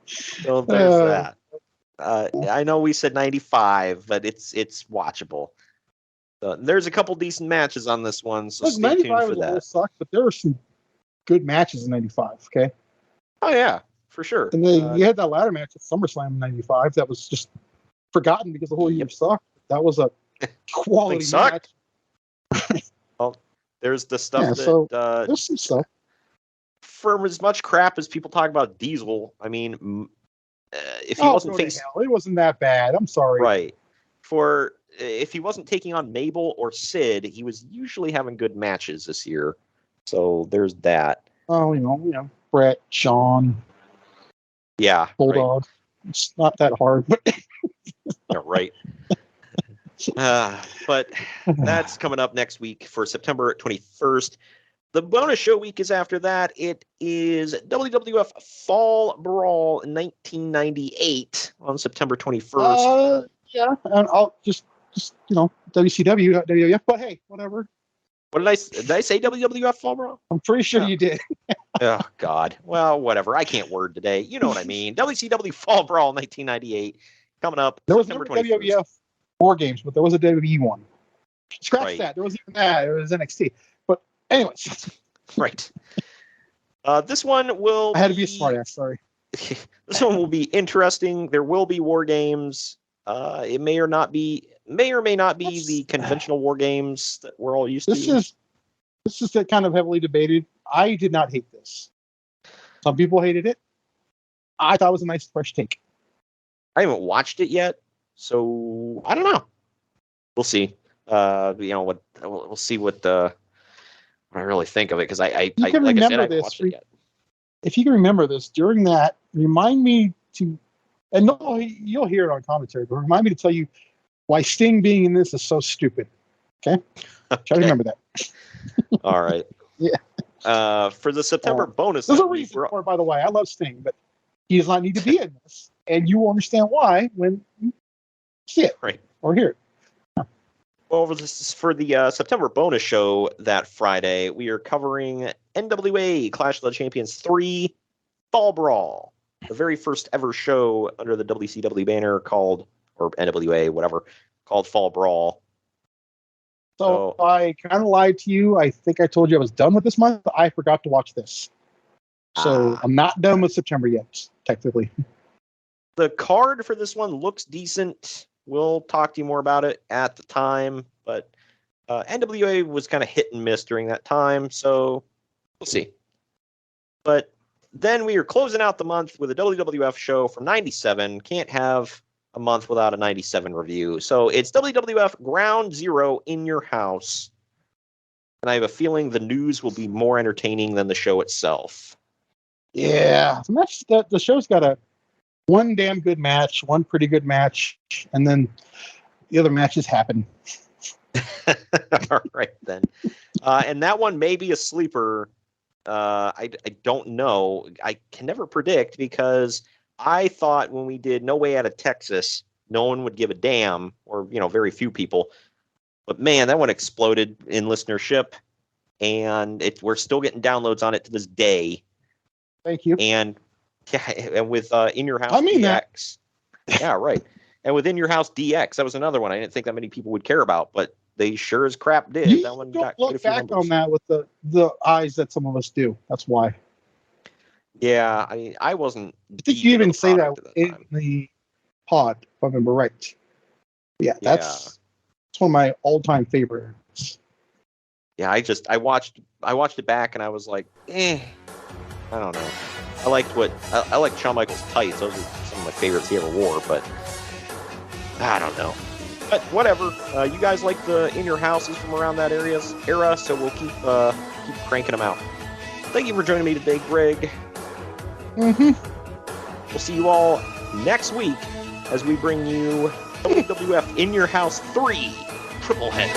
So there's that. I know we said 95, but it's watchable. There's a couple decent matches on this one, so Look, stay tuned for that. Sucked, but there were some good matches in 95, okay? Oh, yeah, for sure. And then you had that ladder match at SummerSlam in 95 that was just forgotten because the whole year sucked. That was a quality match. Well, there's the stuff there's some stuff. For as much crap as people talk about Diesel, I mean, if he wasn't facing, it wasn't that bad. I'm sorry. Right. If he wasn't taking on Mabel or Sid, he was usually having good matches this year. So there's that. Oh, you know, Brett, Sean. Yeah. Bulldog. Right. It's not that hard, but yeah, right. But that's coming up next week for September 21st. The bonus show week is after that. It is WWF Fall Brawl 1998 on September 21st. Yeah, and I'll just WCW, not WWF, but hey, whatever. What did I say? WWF Fall Brawl? I'm pretty sure you did. Oh, God. Well, whatever. I can't word today. You know what I mean. WCW Fall Brawl 1998 coming up. There was September never 21st. WWF War Games, but there was a WWE one. Scratch Right. that. There was even that. It was NXT. But anyways. Right. This one will. I had to be a smartass. Sorry. This one will be interesting. There will be War Games. It may or may not be the conventional War Games that we're all used to. This is kind of heavily debated. I did not hate this. Some people hated it. I thought it was a nice fresh take. I haven't watched it yet, so I don't know. We'll see. We'll see what I really think of it, because I haven't watched it yet. If you can remember this, during that, remind me to, and no, you'll hear it on commentary, but remind me to tell you why Sting being in this is so stupid. Okay? Try to remember that. All right. Yeah. For the September bonus. There's a reason for it, by the way. I love Sting, but he does not need to be in this. And you will understand why when you see it or hear it. Well, for the September bonus show that Friday, we are covering NWA Clash of the Champions 3 Fall Brawl, the very first ever show under the WCW banner called, or NWA, whatever, called Fall Brawl. So I kind of lied to you. I think I told you I was done with this month, but I forgot to watch this. So I'm not done with September yet, technically. The card for this one looks decent. We'll talk to you more about it at the time, but NWA was kind of hit and miss during that time, so we'll see. But then we are closing out the month with a WWF show from 97. Can't have a month without a 97 review. So it's WWF Ground Zero In Your House. And I have a feeling the news will be more entertaining than the show itself. Yeah. The show's got one damn good match, one pretty good match, and then the other matches happen. All right, then. And that one may be a sleeper. I don't know. I can never predict, because I thought when we did No Way Out of Texas, no one would give a damn, or, very few people. But, man, that one exploded in listenership, and we're still getting downloads on it to this day. Thank you. And with In Your House DX. Yeah, right. And with In Your House DX, that was another one I didn't think that many people would care about, but they sure as crap did. That one don't got quite a look few back numbers. on that with the eyes that some of us do. That's why. Yeah, I mean, I wasn't. I think you even say that in the pod, if I remember right. Yeah, that's one of my all-time favorites. Yeah, I watched it back and I was like, I don't know. I liked Shawn Michaels' tights. Those are some of my favorites he ever wore, but I don't know. But whatever. You guys like the In Your Houses from around that era, so we'll keep cranking them out. Thank you for joining me today, Greg. Mm-hmm. We'll see you all next week as we bring you WWF In Your House 3 Triple Head.